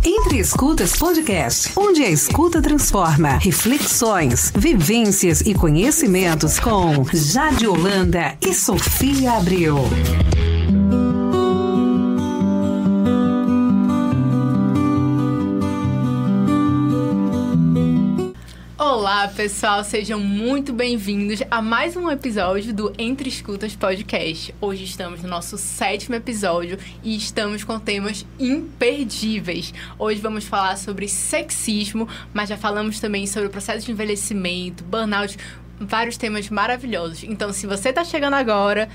Entre Escutas Podcast, onde a escuta transforma. Reflexões, vivências e conhecimentos com Jade Holanda e Sofia Abreu. Olá, pessoal, sejam muito bem-vindos a mais um episódio do Entre Escutas Podcast. Hoje estamos no nosso 7º episódio e estamos com temas imperdíveis. Hoje vamos falar sobre sexismo, mas já falamos também sobre o processo de envelhecimento, burnout, vários temas maravilhosos. Então, se você está chegando agora,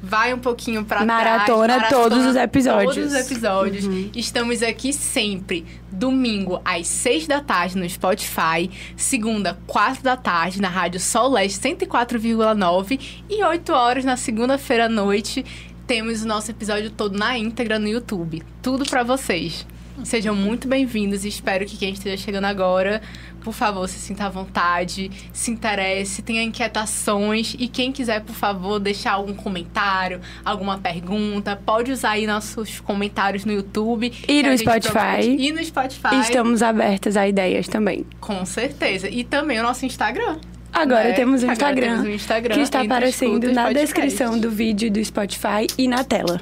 vai um pouquinho pra trás. Maratona todos os episódios. Todos os episódios. Estamos aqui sempre, domingo, às 6 da tarde no Spotify. Segunda, 4 da tarde, na Rádio Sol Leste 104,9. E 8 horas, na segunda-feira à noite, temos o nosso episódio todo na íntegra no YouTube. Tudo pra vocês. Sejam muito bem-vindos e espero que quem esteja chegando agora, por favor, se sinta à vontade, se interesse, tenha inquietações e quem quiser, por favor, deixar algum comentário, alguma pergunta, pode usar aí nossos comentários no YouTube. E no Spotify. E no Spotify. Estamos abertas a ideias também. Com certeza. E também o nosso Instagram. Agora temos o Instagram, que está aparecendo na descrição do vídeo do Spotify e na tela.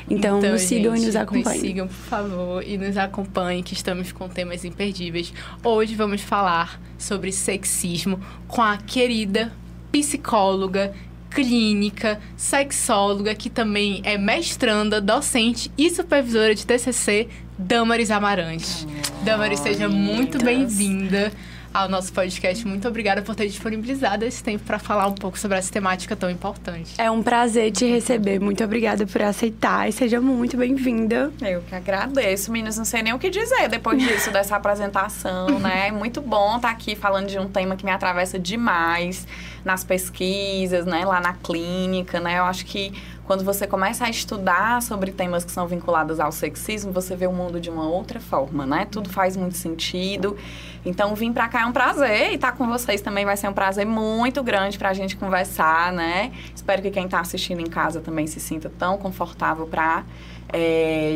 Então nos sigam, gente, e nos acompanhem. Nos sigam, por favor, e nos acompanhem, que estamos com temas imperdíveis. Hoje vamos falar sobre sexismo com a querida psicóloga, clínica, sexóloga, que também é mestranda, docente e supervisora de TCC, Damaris Amarante. Damaris, seja muito bem-vinda ao nosso podcast. Muito obrigada por ter disponibilizado esse tempo para falar um pouco sobre essa temática tão importante. É um prazer te receber. Muito obrigada por aceitar e seja muito bem-vinda. Eu que agradeço, meninas. Não sei nem o que dizer depois disso, dessa apresentação, né? É muito bom estar aqui falando de um tema que me atravessa demais nas pesquisas, né? Lá na clínica, né? Eu acho que quando você começa a estudar sobre temas que são vinculados ao sexismo, você vê o mundo de uma outra forma, né? Tudo faz muito sentido. Então, vir pra cá é um prazer e estar com vocês também vai ser um prazer muito grande pra gente conversar, né? Espero que quem tá assistindo em casa também se sinta tão confortável pra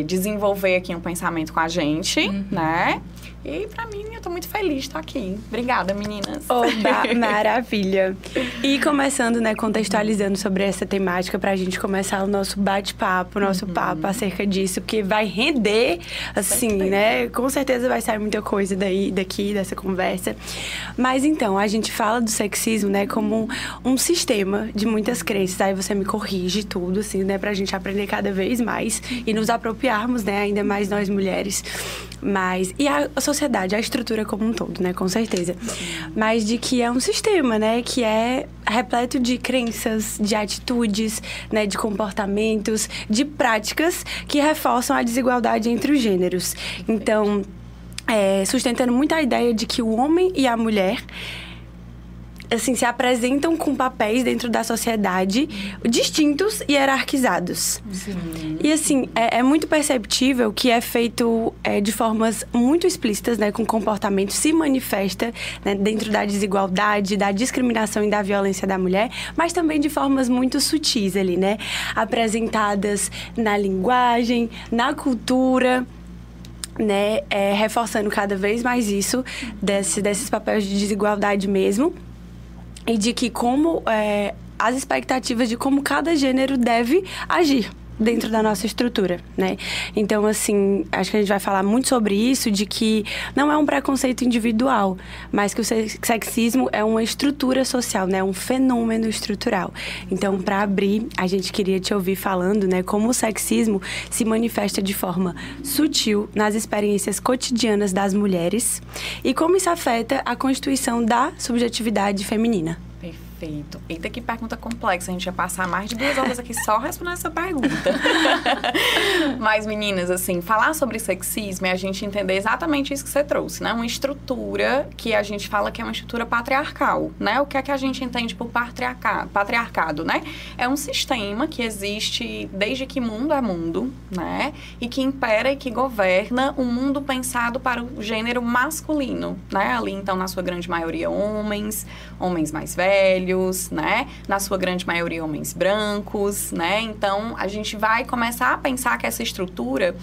desenvolver aqui um pensamento com a gente, né? E pra mim, eu tô muito feliz de estar aqui. Obrigada, meninas. Oba, maravilha. E começando, né, contextualizando sobre essa temática pra gente começar o nosso bate-papo, o nosso papo acerca disso, porque vai render, assim, né? Com certeza vai sair muita coisa daqui, dessa conversa. Mas então, a gente fala do sexismo, né, como um sistema de muitas crenças. Aí você me corrige tudo, assim, né, pra gente aprender cada vez mais e nos apropriarmos, né, ainda mais nós mulheres. E a sociedade, a estrutura como um todo, né, com certeza. Mas de que é um sistema, né, que é repleto de crenças, de atitudes, né, de comportamentos, de práticas que reforçam a desigualdade entre os gêneros. Então, sustentando muito a ideia de que o homem e a mulher, assim, se apresentam com papéis dentro da sociedade distintos e hierarquizados. Sim. E, assim, é muito perceptível que é feito de formas muito explícitas, né, com comportamento, se manifesta, né, dentro da desigualdade, da discriminação e da violência da mulher, mas também de formas muito sutis ali, né, apresentadas na linguagem, na cultura, né, reforçando cada vez mais isso, desses papéis de desigualdade mesmo. E de que as expectativas de como cada gênero deve agir dentro da nossa estrutura, né? Então, assim, acho que a gente vai falar muito sobre isso, de que não é um preconceito individual, mas que o sexismo é uma estrutura social, né? Um fenômeno estrutural. Então, para abrir, a gente queria te ouvir falando, né? Como o sexismo se manifesta de forma sutil nas experiências cotidianas das mulheres e como isso afeta a constituição da subjetividade feminina. Perfeito. Eita, que pergunta complexa. A gente ia passar mais de 2 horas aqui só respondendo essa pergunta. Mas, meninas, assim, falar sobre sexismo é a gente entender exatamente isso que você trouxe, né? Uma estrutura que a gente fala que é uma estrutura patriarcal, né? O que é que a gente entende por patriarcado, né? É um sistema que existe desde que mundo é mundo, né? E que impera e que governa um mundo pensado para o gênero masculino, né? Ali, então, na sua grande maioria, homens mais velhos, velhos, né? Na sua grande maioria, homens brancos, né? Então, a gente vai começar a pensar que essa estrutura,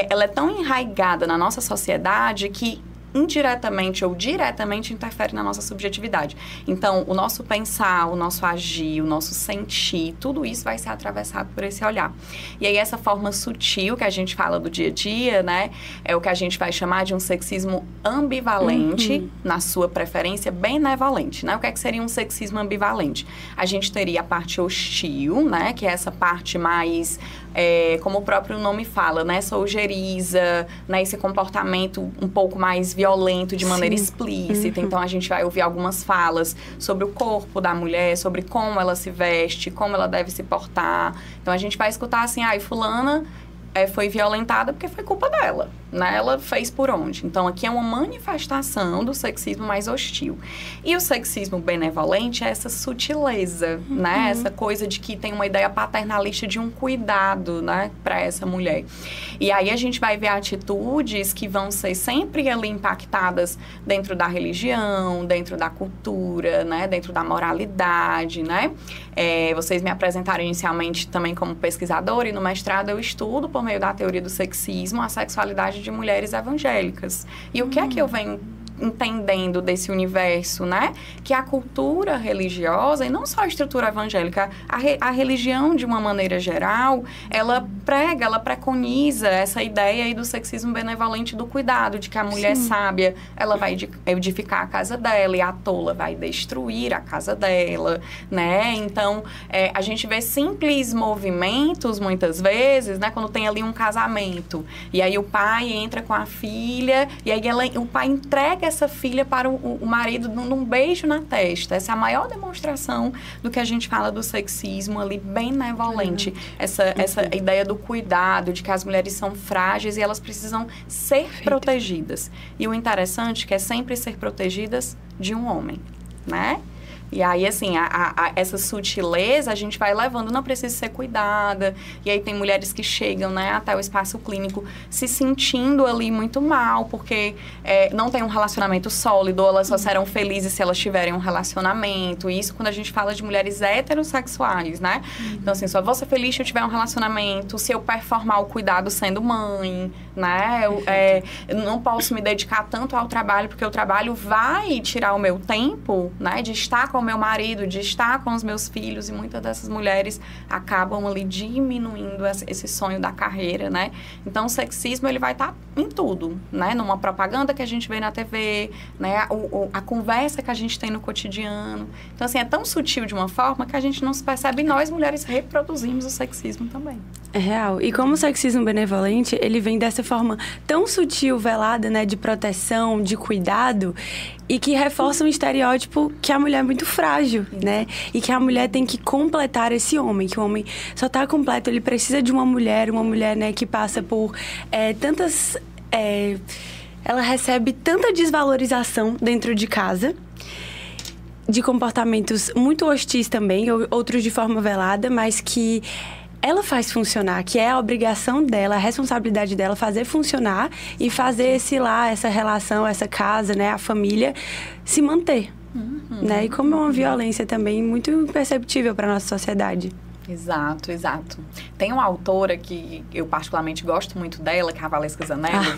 ela é tão enraigada na nossa sociedade que indiretamente ou diretamente interfere na nossa subjetividade. Então, o nosso pensar, o nosso agir, o nosso sentir, tudo isso vai ser atravessado por esse olhar. E aí, essa forma sutil que a gente fala do dia a dia, né, é o que a gente vai chamar de um sexismo ambivalente, na sua preferência benevolente, né? O que é que seria um sexismo ambivalente? A gente teria a parte hostil, né, que é essa parte mais, como o próprio nome fala, né, essa ojeriza, né, esse comportamento um pouco mais violento de maneira explícita. Então, a gente vai ouvir algumas falas sobre o corpo da mulher, sobre como ela se veste, como ela deve se portar. Então, a gente vai escutar assim, fulana foi violentada porque foi culpa dela, né? Ela fez por onde? Então, aqui é uma manifestação do sexismo mais hostil. E o sexismo benevolente é essa sutileza, né? Essa coisa de que tem uma ideia paternalista de um cuidado, né? Para essa mulher. E aí, a gente vai ver atitudes que vão ser sempre ali impactadas dentro da religião, dentro da cultura, né? Dentro da moralidade, né? Vocês me apresentaram inicialmente também como pesquisadora e no mestrado eu estudo, por meio da teoria do sexismo, a sexualidade de mulheres evangélicas. E o que é que eu venho entendendo desse universo, né? Que a cultura religiosa, e não só a estrutura evangélica, a religião, de uma maneira geral, ela preconiza essa ideia aí do sexismo benevolente do cuidado, de que a mulher sábia, ela vai edificar a casa dela e a tola vai destruir a casa dela, né? Então, a gente vê simples movimentos, muitas vezes, né? Quando tem ali um casamento, e aí o pai entra com a filha, e aí o pai entrega essa filha para o marido num beijo na testa. Essa é a maior demonstração do que a gente fala do sexismo ali benevolente. Essa ideia do cuidado, de que as mulheres são frágeis e elas precisam ser protegidas. E o interessante é que é sempre ser protegidas de um homem, né? E aí, assim, essa sutileza a gente vai levando, não precisa ser cuidada. E aí tem mulheres que chegam, né, até o espaço clínico se sentindo ali muito mal, porque não tem um relacionamento sólido, ou elas só serão felizes se elas tiverem um relacionamento. E isso quando a gente fala de mulheres heterossexuais, né? Então, assim, só vou ser feliz se eu tiver um relacionamento, se eu performar o cuidado sendo mãe, né? Eu não posso me dedicar tanto ao trabalho, porque o trabalho vai tirar o meu tempo, né, de estar com o meu marido, de estar com os meus filhos, e muitas dessas mulheres acabam ali diminuindo esse sonho da carreira, né? Então, o sexismo, ele vai estar em tudo, né? Numa propaganda que a gente vê na TV, né? A conversa que a gente tem no cotidiano. Então, assim, é tão sutil de uma forma que a gente não se percebe, e nós, mulheres, reproduzimos o sexismo também. É real. E como o sexismo benevolente, ele vem dessa forma tão sutil, velada, né? De proteção, de cuidado, e que reforça um estereótipo que a mulher é muito frágil, né? E que a mulher tem que completar esse homem, que o homem só tá completo, ele precisa de uma mulher, né, que passa por tantas... ela recebe tanta desvalorização dentro de casa, de comportamentos muito hostis também, outros de forma velada, mas que ela faz funcionar, que é a obrigação dela, a responsabilidade dela fazer funcionar e fazer essa relação, essa casa, né, a família se manter. Né? E como é uma violência também muito imperceptível para a nossa sociedade. Exato, exato. Tem uma autora que eu particularmente gosto muito dela, que é a Valesca Zanello.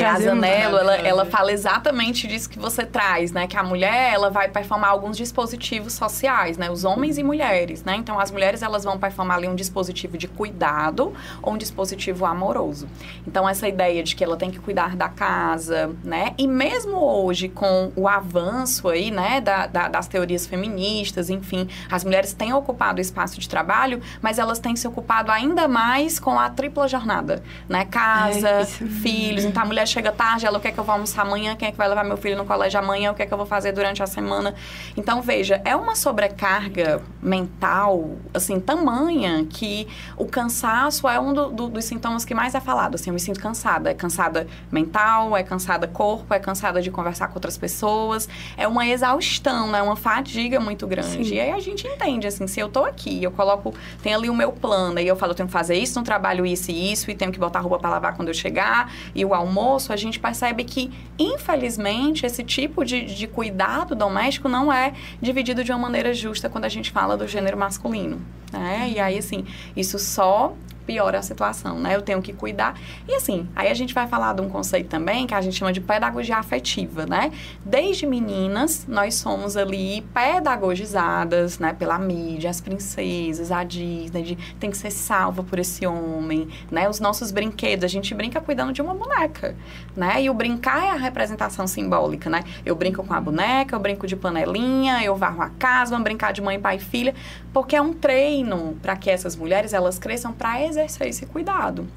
A Zanello, ela fala exatamente disso que você traz, né? Que a mulher, ela vai performar alguns dispositivos sociais, né? Os homens e mulheres, né? Então, as mulheres, elas vão performar ali um dispositivo de cuidado ou um dispositivo amoroso. Então, essa ideia de que ela tem que cuidar da casa, né? E mesmo hoje, com o avanço aí, né? Das teorias feministas, enfim, as mulheres têm ocupado o espaço de trabalho, mas elas têm se ocupado ainda mais com a tripla jornada, né? Casa, filhos. Então, a mulher chega tarde, ela, o que é que eu vou almoçar amanhã? Quem é que vai levar meu filho no colégio amanhã? O que é que eu vou fazer durante a semana? Então, veja, é uma sobrecarga mental, assim, tamanha, que o cansaço é um dos sintomas que mais é falado. Assim, eu me sinto cansada. É cansada mental, é cansada corpo, é cansada de conversar com outras pessoas. É uma exaustão, né? Uma fadiga muito grande. Sim. E aí, a gente entende, assim, se eu tô aqui, eu coloco carro, tem ali o meu plano, e eu falo, eu tenho que fazer isso no trabalho, isso e isso, e tenho que botar roupa para lavar quando eu chegar, e o almoço, a gente percebe que, infelizmente, esse tipo de cuidado doméstico não é dividido de uma maneira justa quando a gente fala do gênero masculino, né? E aí, assim, isso só piora a situação, né? Eu tenho que cuidar. E assim, aí a gente vai falar de um conceito também que a gente chama de pedagogia afetiva, né? Desde meninas, nós somos ali pedagogizadas, né? Pela mídia, as princesas, a Disney, tem que ser salva por esse homem, né? Os nossos brinquedos, a gente brinca cuidando de uma boneca, né? E o brincar é a representação simbólica, né? Eu brinco com a boneca, eu brinco de panelinha, eu varro a casa, vamos brincar de mãe, pai e filha, porque é um treino para que essas mulheres, elas cresçam para exercer esse cuidado.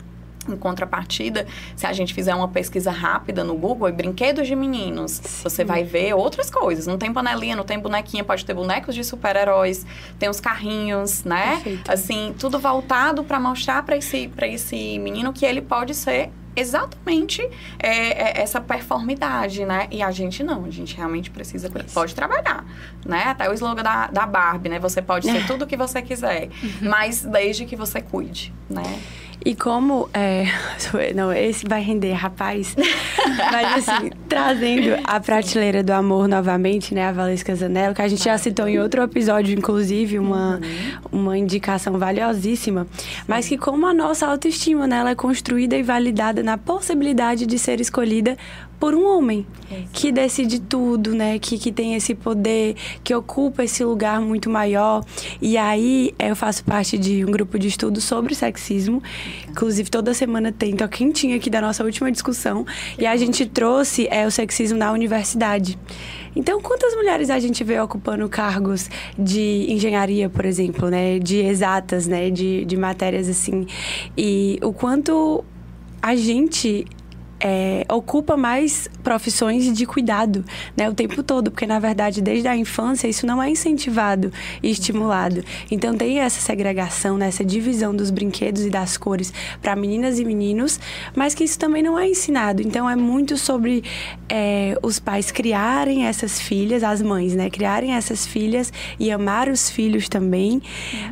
Em contrapartida, se a gente fizer uma pesquisa rápida no Google, brinquedos de meninos, você vai ver outras coisas. Não tem panelinha, não tem bonequinha, pode ter bonecos de super-heróis, tem os carrinhos, né? Perfeito. Assim, tudo voltado para mostrar para esse menino que ele pode ser exatamente essa performidade, né? E a gente não, a gente realmente precisa, pode trabalhar, né? Até o slogan da Barbie, né? Você pode ser tudo o que você quiser, mas desde que você cuide, né? E como... não, esse vai render, rapaz. Mas, assim, trazendo a prateleira do amor novamente, né? A Valesca Zanello, que a gente já citou em outro episódio, inclusive, uma indicação valiosíssima. Mas que como a nossa autoestima, né? Ela é construída e validada na possibilidade de ser escolhida por um homem que decide tudo, né? Que tem esse poder, que ocupa esse lugar muito maior. E aí, eu faço parte de um grupo de estudo sobre sexismo. Inclusive, toda semana tem, tô quentinha aqui da nossa última discussão. E a gente trouxe o sexismo na universidade. Então, quantas mulheres a gente vê ocupando cargos de engenharia, por exemplo, né? De exatas, né? De matérias assim. E o quanto a gente... ocupa mais profissões de cuidado, né, o tempo todo, porque na verdade desde a infância isso não é incentivado e estimulado. Então tem essa segregação, né, essa divisão dos brinquedos e das cores para meninas e meninos, mas que isso também não é ensinado. Então é muito sobre os pais criarem essas filhas, as mães, né, criarem essas filhas e amar os filhos também,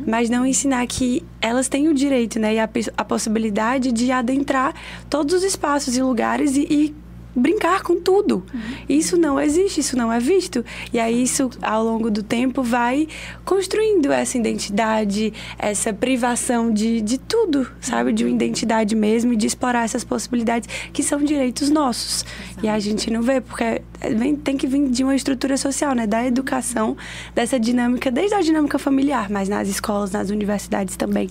mas não ensinar que elas têm o direito, né, e a possibilidade de adentrar todos os espaços e lugares e brincar com tudo. Isso não existe, isso não é visto. E aí isso, ao longo do tempo, vai construindo essa identidade, essa privação de tudo, sabe? De uma identidade mesmo e de explorar essas possibilidades que são direitos nossos. Exato. E a gente não vê, porque tem que vir de uma estrutura social, né? Da educação, dessa dinâmica, desde a dinâmica familiar, mas nas escolas, nas universidades também.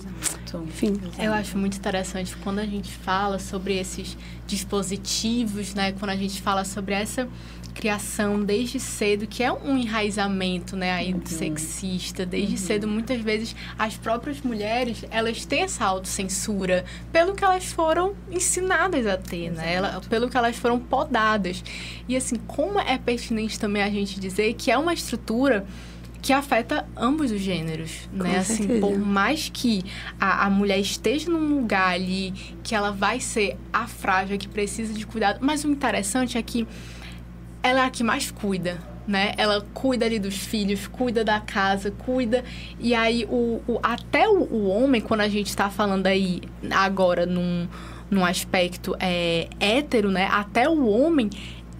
Enfim. Eu acho muito interessante quando a gente fala sobre esses dispositivos, né? Quando a gente fala sobre essa criação desde cedo, que é um enraizamento, né, aí sexista. Desde cedo, muitas vezes, as próprias mulheres, elas têm essa autocensura pelo que elas foram ensinadas a ter, né? Pelo que elas foram podadas. E, assim, como é pertinente também a gente dizer que é uma estrutura que afeta ambos os gêneros, né? Assim, por mais que a mulher esteja num lugar ali que ela vai ser a frágil, que precisa de cuidado, mas o interessante é que ela é a que mais cuida, né? Ela cuida ali dos filhos, cuida da casa, cuida... E aí, até o homem, quando a gente tá falando aí agora num aspecto hétero, né? Até o homem,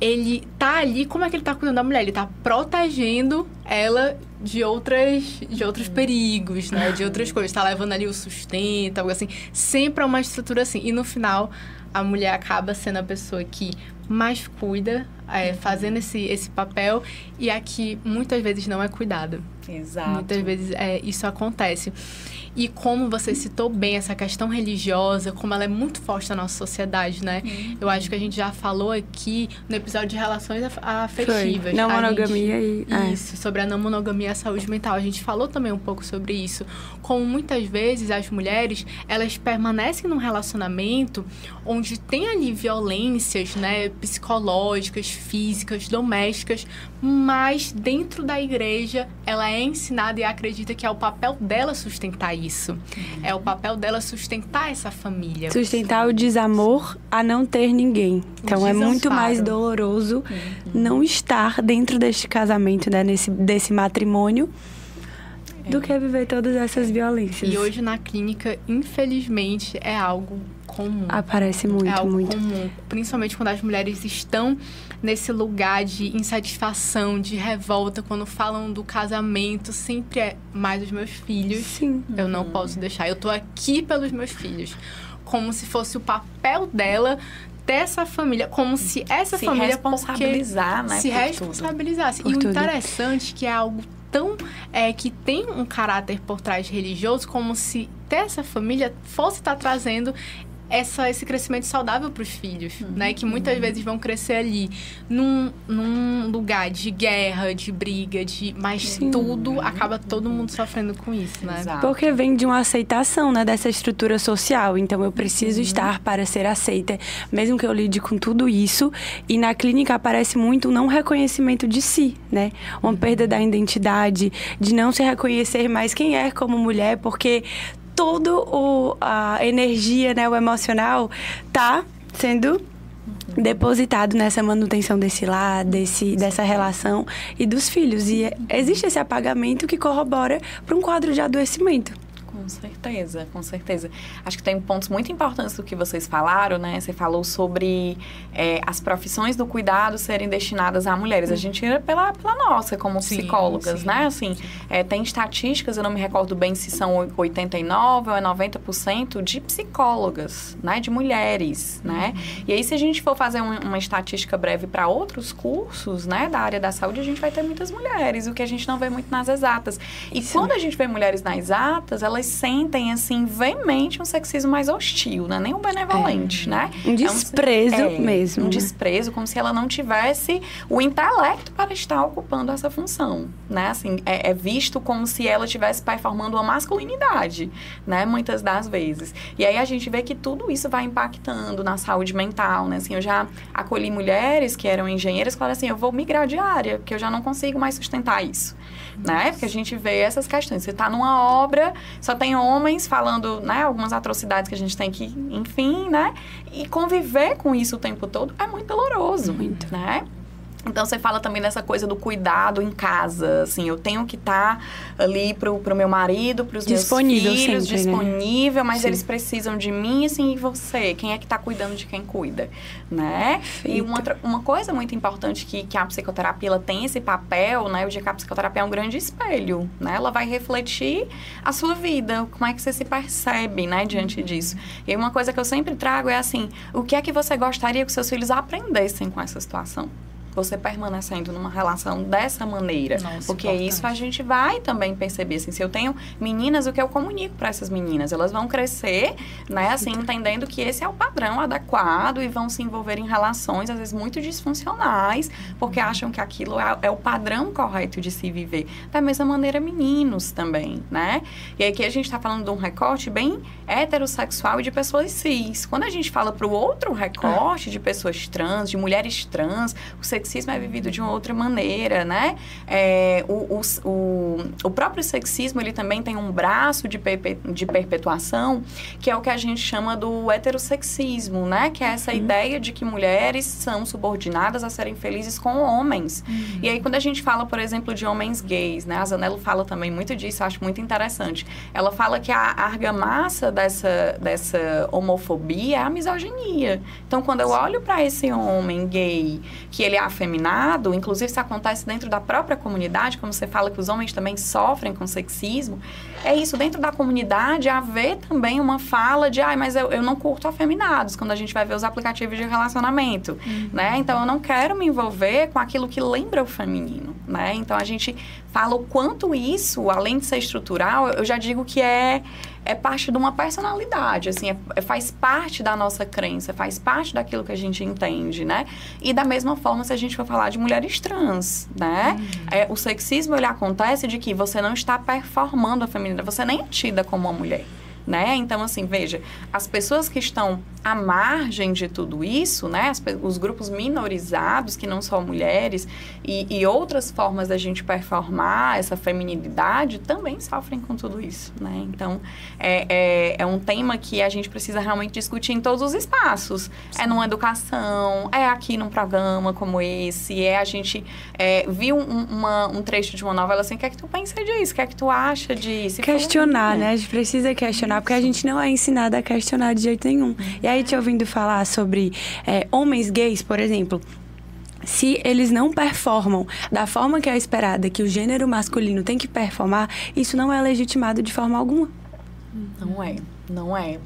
ele tá ali, como é que ele tá cuidando da mulher? Ele tá protegendo ela de outros perigos, né? De outras coisas. Tá levando ali o sustento, algo assim. Sempre é uma estrutura assim. E no final, a mulher acaba sendo a pessoa que mais cuida, fazendo esse papel, e a que muitas vezes não é cuidada. Exato. Muitas vezes isso acontece. E como você citou bem essa questão religiosa, como ela é muito forte na nossa sociedade, né? Eu acho que a gente já falou aqui no episódio de relações afetivas. Não monogamia Isso, sobre a não monogamia e a saúde mental. A gente falou também um pouco sobre isso. Como muitas vezes as mulheres, elas permanecem num relacionamento onde tem ali violências, né? Psicológicas, físicas, domésticas, mas dentro da igreja ela é ensinada e acredita que é o papel dela sustentar isso. É o papel dela sustentar essa família. Sustentar o desamor a não ter ninguém. Então é muito mais doloroso não estar dentro deste casamento, né? Desse matrimônio. do que viver todas essas violências. E hoje na clínica, infelizmente, é algo comum. Aparece muito, é algo muito. comum, principalmente quando as mulheres estão nesse lugar de insatisfação, de revolta, quando falam do casamento, sempre é mais os meus filhos. Sim. Eu não posso deixar, eu tô aqui pelos meus filhos. Como se fosse o papel dela dessa família, como se essa se família responsabilizar, né, se por responsabilizasse. Por E o tudo. interessante que é algo tão que tem um caráter por trás religioso, como se dessa família fosse estar trazendo esse crescimento saudável para os filhos, né? Que muitas vezes vão crescer ali num lugar de guerra, de briga, mas tudo acaba todo mundo sofrendo com isso, né? Exato. Porque vem de uma aceitação, né, dessa estrutura social. Então, eu preciso estar para ser aceita, mesmo que eu lide com tudo isso. E na clínica aparece muito o não reconhecimento de si, né? Uma perda da identidade, de não se reconhecer mais quem é como mulher, porque a energia, né, o emocional, tá sendo depositado nessa manutenção desse lar, dessa relação e dos filhos. E existe esse apagamento que corrobora para um quadro de adoecimento. Com certeza, com certeza. Acho que tem pontos muito importantes do que vocês falaram, né? Você falou sobre as profissões do cuidado serem destinadas a mulheres. A gente era pela nossa, como psicólogas, né? Assim, tem estatísticas, eu não me recordo bem se são 89% ou 90% de psicólogas, né? De mulheres, né? E aí, se a gente for fazer uma estatística breve para outros cursos, né? Da área da saúde, a gente vai ter muitas mulheres, o que a gente não vê muito nas exatas. E quando a gente vê mulheres nas exatas, elas sentem, assim, veemente um sexismo mais hostil, né? Nem um benevolente, né? Um desprezo mesmo. Um desprezo, como se ela não tivesse o intelecto para estar ocupando essa função, né? Assim, é visto como se ela estivesse performando uma masculinidade, né? Muitas das vezes. E aí a gente vê que tudo isso vai impactando na saúde mental, né? Assim, eu já acolhi mulheres que eram engenheiras que falaram assim, eu vou migrar de área, porque eu já não consigo mais sustentar isso, né? Porque a gente vê essas questões. Você está numa obra, só tem homens falando, né, algumas atrocidades que a gente tem que, enfim, né? E conviver com isso o tempo todo é muito doloroso, né? Então, você fala também dessa coisa do cuidado em casa, assim, eu tenho que estar ali pro meu marido, pros meus filhos, sempre, disponível, mas Sim. eles precisam de mim, assim, e você? Quem é que tá cuidando de quem cuida, né? E uma coisa muito importante que a psicoterapia, ela tem esse papel, né, eu digo que a psicoterapia é um grande espelho, né? Ela vai refletir a sua vida, como é que você se percebe, né, diante disso. E uma coisa que eu sempre trago é assim, o que é que você gostaria que seus filhos aprendessem com essa situação? Você permanecendo numa relação dessa maneira. Nossa, porque importante. isso a gente vai também perceber, assim, se eu tenho meninas, o que eu comunico para essas meninas? Elas vão crescer, né, assim, entendendo que esse é o padrão adequado e vão se envolver em relações, às vezes, muito disfuncionais, porque acham que aquilo é o padrão correto de se viver. Da mesma maneira, meninos também, né? E aqui a gente está falando de um recorte bem heterossexual e de pessoas cis. Quando a gente fala para o outro recorte de pessoas trans, de mulheres trans, o sexismo é vivido de uma outra maneira, né? O próprio sexismo, ele também tem um braço de perpetuação, que é o que a gente chama do heterossexismo, né? Que é essa ideia de que mulheres são subordinadas a serem felizes com homens. E aí, quando a gente fala, por exemplo, de homens gays, né? A Zanello fala também muito disso, eu acho muito interessante. Ela fala que a argamassa dessa homofobia é a misoginia. Então, quando eu olho para esse homem gay, que ele é afeminado, inclusive isso acontece dentro da própria comunidade, como você fala que os homens também sofrem com sexismo, é isso, dentro da comunidade haver também uma fala de, mas eu não curto afeminados, quando a gente vai ver os aplicativos de relacionamento, né? Então, eu não quero me envolver com aquilo que lembra o feminino, né? Então, a gente fala o quanto isso, além de ser estrutural, eu já digo que é parte de uma personalidade, assim, faz parte da nossa crença, faz parte daquilo que a gente entende, né? E da mesma forma, se a gente for falar de mulheres trans, né? O sexismo, ele acontece de que você não está performando a feminina, você nem é tida como uma mulher, né? Então, assim, veja, as pessoas que estão à margem de tudo isso, né? Os grupos minorizados, que não são mulheres, e outras formas da gente performar essa feminilidade, também sofrem com tudo isso, né? Então, é um tema que a gente precisa realmente discutir em todos os espaços. Sim. É numa educação, é aqui num programa como esse, a gente viu um trecho de uma novela assim, o que é que tu pensa disso? O que é que tu acha disso? Questionar, né? A gente precisa questionar, porque a gente não é ensinada a questionar de jeito nenhum. E aí, te ouvindo falar sobre homens gays, por exemplo, se eles não performam da forma que é esperada, que o gênero masculino tem que performar, isso não é legitimado de forma alguma. Não é.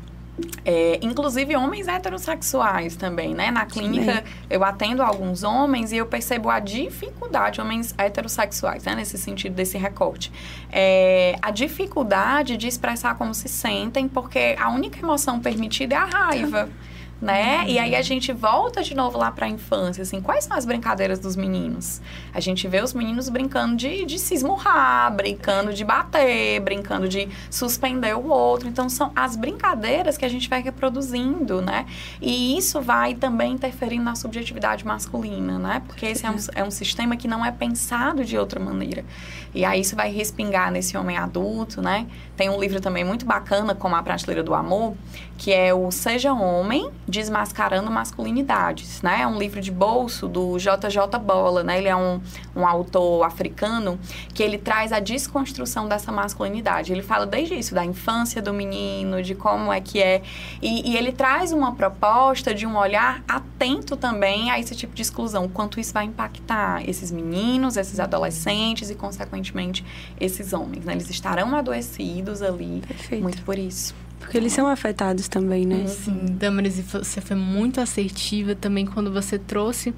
Inclusive homens heterossexuais também, né? Na clínica eu atendo alguns homens e eu percebo a dificuldade, homens heterossexuais, né? Nesse sentido desse recorte. A dificuldade de expressar como se sentem, porque a única emoção permitida é a raiva. Né? E aí a gente volta de novo lá para a infância, assim, quais são as brincadeiras dos meninos? A gente vê os meninos brincando de se esmurrar, brincando de bater, brincando de suspender o outro. Então, são as brincadeiras que a gente vai reproduzindo, né? E isso vai também interferindo na subjetividade masculina, né? Porque esse é um sistema que não é pensado de outra maneira. E aí isso vai respingar nesse homem adulto, né? Tem um livro também muito bacana, como A Prateleira do Amor, que é o Seja Homem, Desmascarando Masculinidades, né? É um livro de bolso do J.J. Bola, né? Ele é um autor africano que ele traz a desconstrução dessa masculinidade. Ele fala desde isso, da infância do menino, de como é que é. E ele traz uma proposta de um olhar atento também a esse tipo de exclusão, quanto isso vai impactar esses meninos, esses adolescentes e, consequentemente, esses homens, né? Eles estarão adoecidos ali. Perfeito. Muito por isso. Porque eles são afetados também, né? Sim, Damaris, você foi muito assertiva também quando você trouxe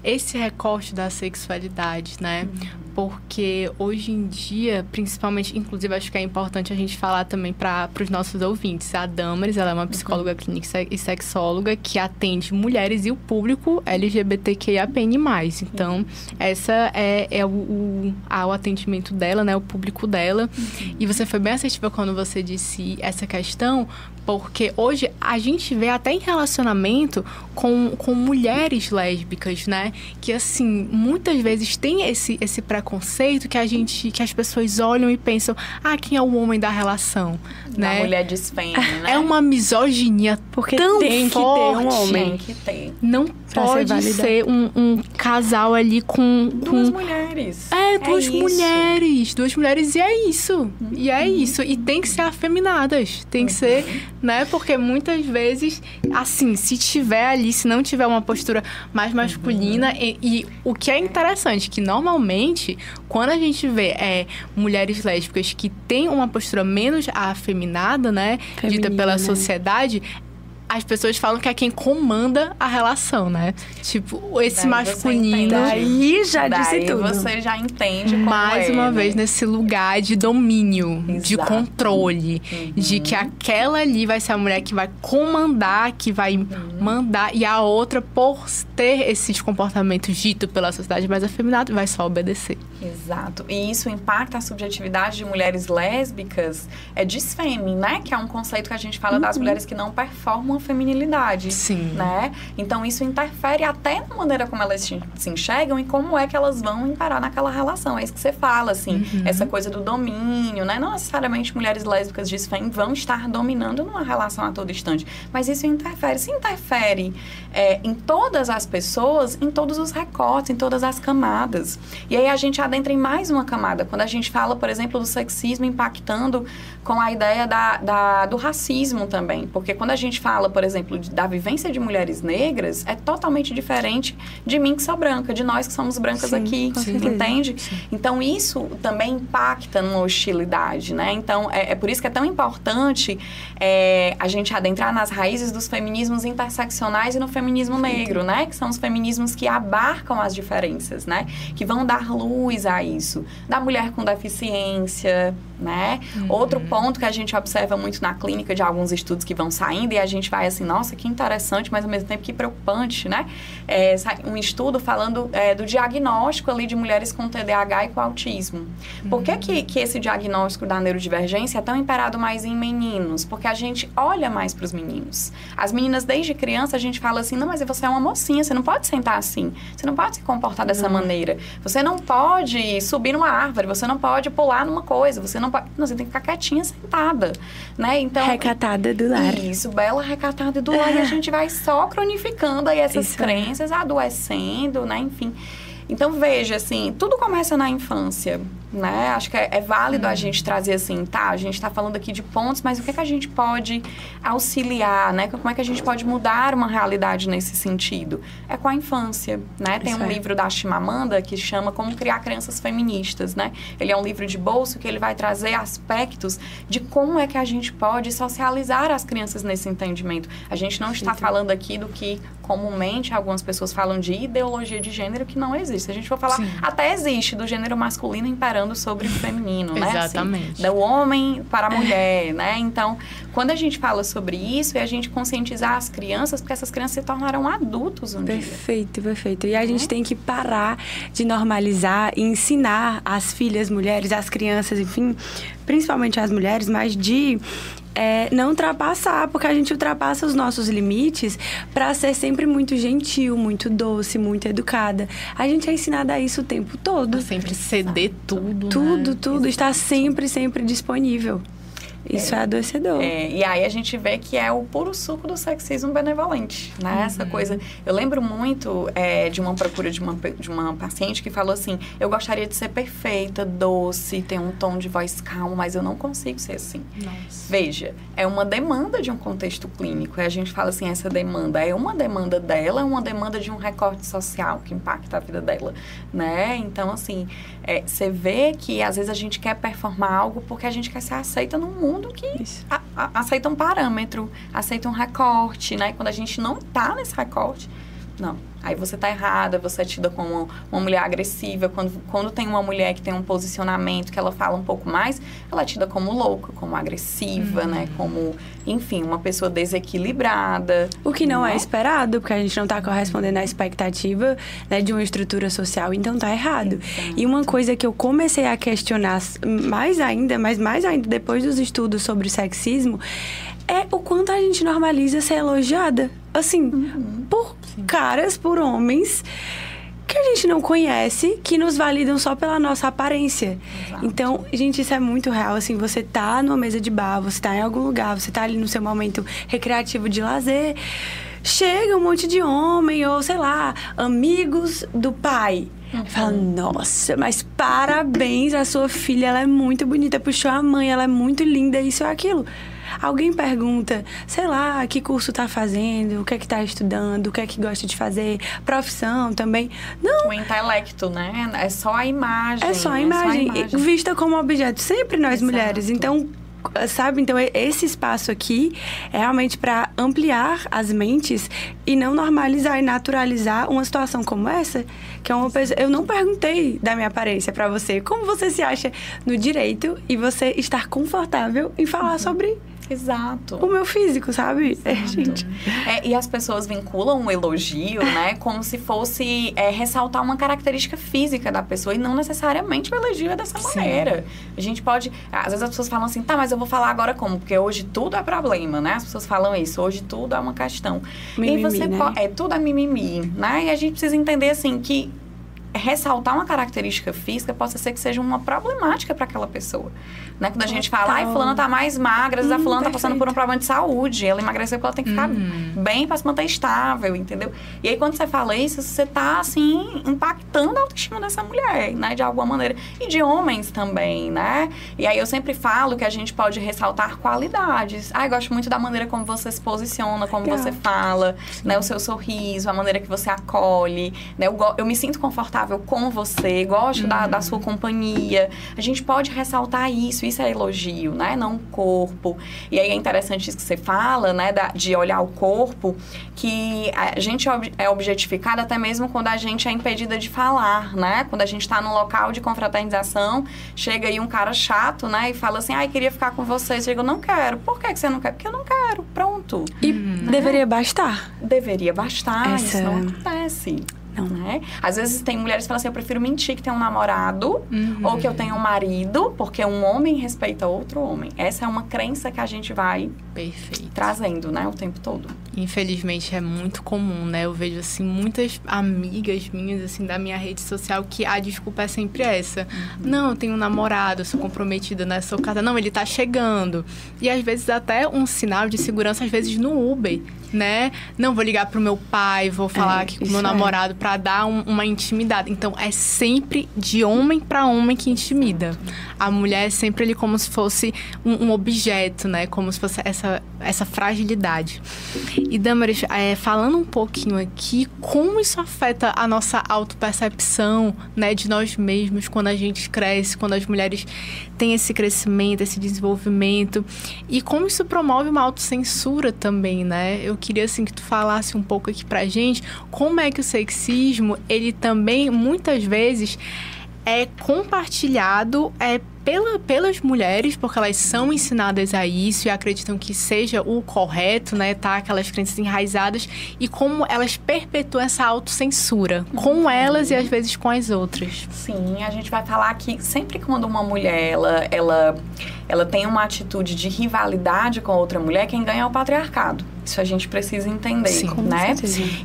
esse recorte da sexualidade, né? Porque hoje em dia, principalmente, inclusive acho que é importante a gente falar também para os nossos ouvintes. A Damaris, ela é uma psicóloga clínica e sexóloga que atende mulheres e o público LGBTQIAPN+. Então, essa é o atendimento dela, né? O público dela. E você foi bem assertiva quando você disse essa questão, porque hoje a gente vê até em relacionamento com mulheres lésbicas, né? Que, assim, muitas vezes tem esse preconceito que as pessoas olham e pensam, quem é o homem da relação, né? A mulher desfém, né? É uma misoginia porque tão tem forte. Que ter um homem. Tem que ter. Não pode ser um casal ali com... Duas mulheres. Duas mulheres e é isso. E é isso. E tem que ser afeminadas. Tem que ser, né? Porque muitas vezes, assim, se não tiver uma postura mais masculina, e o que é interessante, que normalmente, quando a gente vê mulheres lésbicas que têm uma postura menos afeminada, né? Dita pela sociedade, as pessoas falam que é quem comanda a relação, né? Tipo, esse masculino... Daí já disse tudo. Você já entende como mais uma vez, né? nesse lugar de domínio, de controle. De que aquela ali vai ser a mulher que vai comandar, que vai mandar. E a outra, por ter esses comportamentos ditos pela sociedade mais afeminada, vai só obedecer. Exato. E isso impacta a subjetividade de mulheres lésbicas. É disfeme, né? Que é um conceito que a gente fala das mulheres que não performam feminilidade, sim, né? Então isso interfere até na maneira como elas se enxergam e como é que elas vão imparar naquela relação. É isso que você fala, assim, essa coisa do domínio, né? Não necessariamente mulheres lésbicas desfém vão estar dominando numa relação a todo instante, mas isso interfere. Se interfere em todas as pessoas, em todos os recortes, em todas as camadas. E aí a gente adentra em mais uma camada. Quando a gente fala, por exemplo, do sexismo impactando com a ideia do racismo também. Porque quando a gente fala, por exemplo, da vivência de mulheres negras, é totalmente diferente de mim que sou branca, de nós que somos brancas aqui, entende? Sim. Então, isso também impacta numa hostilidade, né? Então, é por isso que é tão importante a gente adentrar nas raízes dos feminismos interseccionais e no feminismo negro, né? Que são os feminismos que abarcam as diferenças, né? Que vão dar luz a isso. Da mulher com deficiência, né? Outro ponto que a gente observa muito na clínica de alguns estudos que vão saindo e a gente vai sai assim, nossa, que interessante, mas ao mesmo tempo que preocupante, né? Sai um estudo falando do diagnóstico ali de mulheres com TDAH e com autismo. Por que esse diagnóstico da neurodivergência é tão imperado mais em meninos? Porque a gente olha mais para os meninos. As meninas, desde criança, a gente fala assim, não, mas você é uma mocinha, você não pode sentar assim, você não pode se comportar dessa maneira, você não pode subir numa árvore, você não pode pular numa coisa, você não pode... Não, você tem que ficar quietinha, sentada, né? Então, recatada do lar. Isso, bela recatada do lar. E a gente vai só cronificando aí essas crenças, adoecendo, né? Enfim. Então, veja, assim, tudo começa na infância, né? Acho que é válido a gente trazer assim, tá? A gente tá falando aqui de pontos, mas o que é que a gente pode auxiliar, né? Como é que a gente pode mudar uma realidade nesse sentido? É com a infância, né? Tem um livro da Chimamanda que chama Como Criar Crianças Feministas, né? Ele é um livro de bolso que ele vai trazer aspectos de como é que a gente pode socializar as crianças nesse entendimento. A gente não está falando aqui do que comumente algumas pessoas falam de ideologia de gênero, que não existe. Se a gente for falar, até existe, do gênero masculino imperando sobre o feminino, né? Exatamente. Assim, do homem para a mulher, né? Então, quando a gente fala sobre isso, é a gente conscientizar as crianças, porque essas crianças se tornarão adultos um dia. Perfeito. E a gente tem que parar de normalizar e ensinar as filhas, mulheres, as crianças, enfim, principalmente as mulheres, mas de... não ultrapassar, porque a gente ultrapassa os nossos limites para ser sempre muito gentil, muito doce, muito educada. A gente é ensinada a isso o tempo todo. A sempre ceder tudo, Tudo. Está sempre disponível. Isso é adoecedor. E aí a gente vê que é o puro suco do sexismo benevolente, né? Essa coisa... Eu lembro muito de uma procura de uma paciente que falou assim, eu gostaria de ser perfeita, doce, ter um tom de voz calmo, mas eu não consigo ser assim. Nossa. Veja, é uma demanda de um contexto clínico. E a gente fala assim, essa demanda é uma demanda dela, é uma demanda de um recorte social que impacta a vida dela, né? Então, assim, você vê que às vezes a gente quer performar algo porque a gente quer ser aceita num mundo que aceita um parâmetro, aceita um recorte, né? Quando a gente não tá nesse recorte, não. Aí você tá errada, você é tida como uma mulher agressiva. Quando tem uma mulher que tem um posicionamento, que ela fala um pouco mais, ela é tida como louca, como agressiva, né? Como, enfim, uma pessoa desequilibrada. O que não é esperado, porque a gente não tá correspondendo à expectativa, né, de uma estrutura social, então tá errado. Exato. E uma coisa que eu comecei a questionar mais ainda depois dos estudos sobre o sexismo, é o quanto a gente normaliza ser elogiada. Assim, por caras, por homens que a gente não conhece, que nos validam só pela nossa aparência. Exato. Então, gente, isso é muito real. Assim, você tá numa mesa de bar, você tá em algum lugar, você tá ali no seu momento recreativo de lazer, chega um monte de homem, ou sei lá, amigos do pai. Fala, nossa, mas parabéns, a sua filha, ela é muito bonita, puxou a mãe, ela é muito linda, isso ou aquilo. Alguém pergunta, sei lá, que curso tá fazendo, o que é que tá estudando, o que é que gosta de fazer, profissão também. Não. O intelecto, né? É só a imagem. É só a imagem. Vista como objeto, sempre nós Exato. Mulheres. Então, sabe? Então, esse espaço aqui é realmente para ampliar as mentes e não normalizar e naturalizar uma situação como essa, que é uma pessoa... Eu não perguntei da minha aparência para você. Como você se acha no direito e você estar confortável em falar sobre... Exato. O meu físico, sabe? Gente. E as pessoas vinculam um elogio, né? Como se fosse ressaltar uma característica física da pessoa e não necessariamente o elogio é dessa maneira. A gente pode... Às vezes as pessoas falam assim, tá, mas eu vou falar agora como? Porque hoje tudo é problema, né? As pessoas falam isso. Hoje tudo é uma questão. Mimimi, e você né? Tudo é mimimi, né? E a gente precisa entender, assim, que ressaltar uma característica física pode ser que seja uma problemática para aquela pessoa, né? Quando a gente fala, ai, fulana tá mais magra, às vezes a fulana tá passando por um problema de saúde, ela emagreceu porque ela tem que ficar bem para se manter estável, entendeu? E aí, quando você fala isso, você tá, assim, impactando a autoestima dessa mulher, né? De alguma maneira. E de homens também, né? E aí, eu sempre falo que a gente pode ressaltar qualidades. Ai, gosto muito da maneira como você se posiciona, como você fala, né? O seu sorriso, a maneira que você acolhe, né? Eu me sinto confortável confortável com você, gosto da sua companhia. A gente pode ressaltar isso é elogio, né? Não o corpo. E aí é interessante isso que você fala, né? De olhar o corpo, que a gente é objetificada até mesmo quando a gente é impedida de falar, né? Quando a gente tá num local de confraternização, chega aí um cara chato, né? E fala assim, queria ficar com você. Eu digo, não quero. Por que você não quer? Porque eu não quero. Pronto. E deveria bastar. Deveria bastar. Isso não acontece. Não, né? Às vezes tem mulheres que falam assim, eu prefiro mentir que tem um namorado ou que eu tenho um marido, porque um homem respeita outro homem. Essa é uma crença que a gente vai trazendo, né, o tempo todo. Infelizmente é muito comum, né? Eu vejo, assim, muitas amigas minhas, assim, da minha rede social que a desculpa é sempre essa. Não, eu tenho um namorado, eu sou comprometida, né? Sou casada. Não, ele tá chegando. E às vezes até um sinal de segurança, às vezes no Uber, né? Não, vou ligar pro meu pai, vou falar aqui com o meu namorado pra dar uma intimidade. Então, é sempre de homem pra homem que intimida. A mulher é sempre ali como se fosse um objeto, né? Como se fosse essa fragilidade. E, Damaris, falando um pouquinho aqui, como isso afeta a nossa autopercepção, né? De nós mesmos, quando a gente cresce, quando as mulheres têm esse crescimento, esse desenvolvimento. E como isso promove uma autocensura também, né? Eu queria, assim, que tu falasse um pouco aqui pra gente como é que o sexismo, ele também, muitas vezes, é compartilhado pelas mulheres, porque elas são ensinadas a isso e acreditam que seja o correto, né? Tá? Aquelas crenças enraizadas. E como elas perpetuam essa autocensura com elas e, às vezes, com as outras. Sim, a gente vai falar que sempre quando uma mulher, ela tem uma atitude de rivalidade com outra mulher, quem ganha é o patriarcado. Isso a gente precisa entender, sim, né?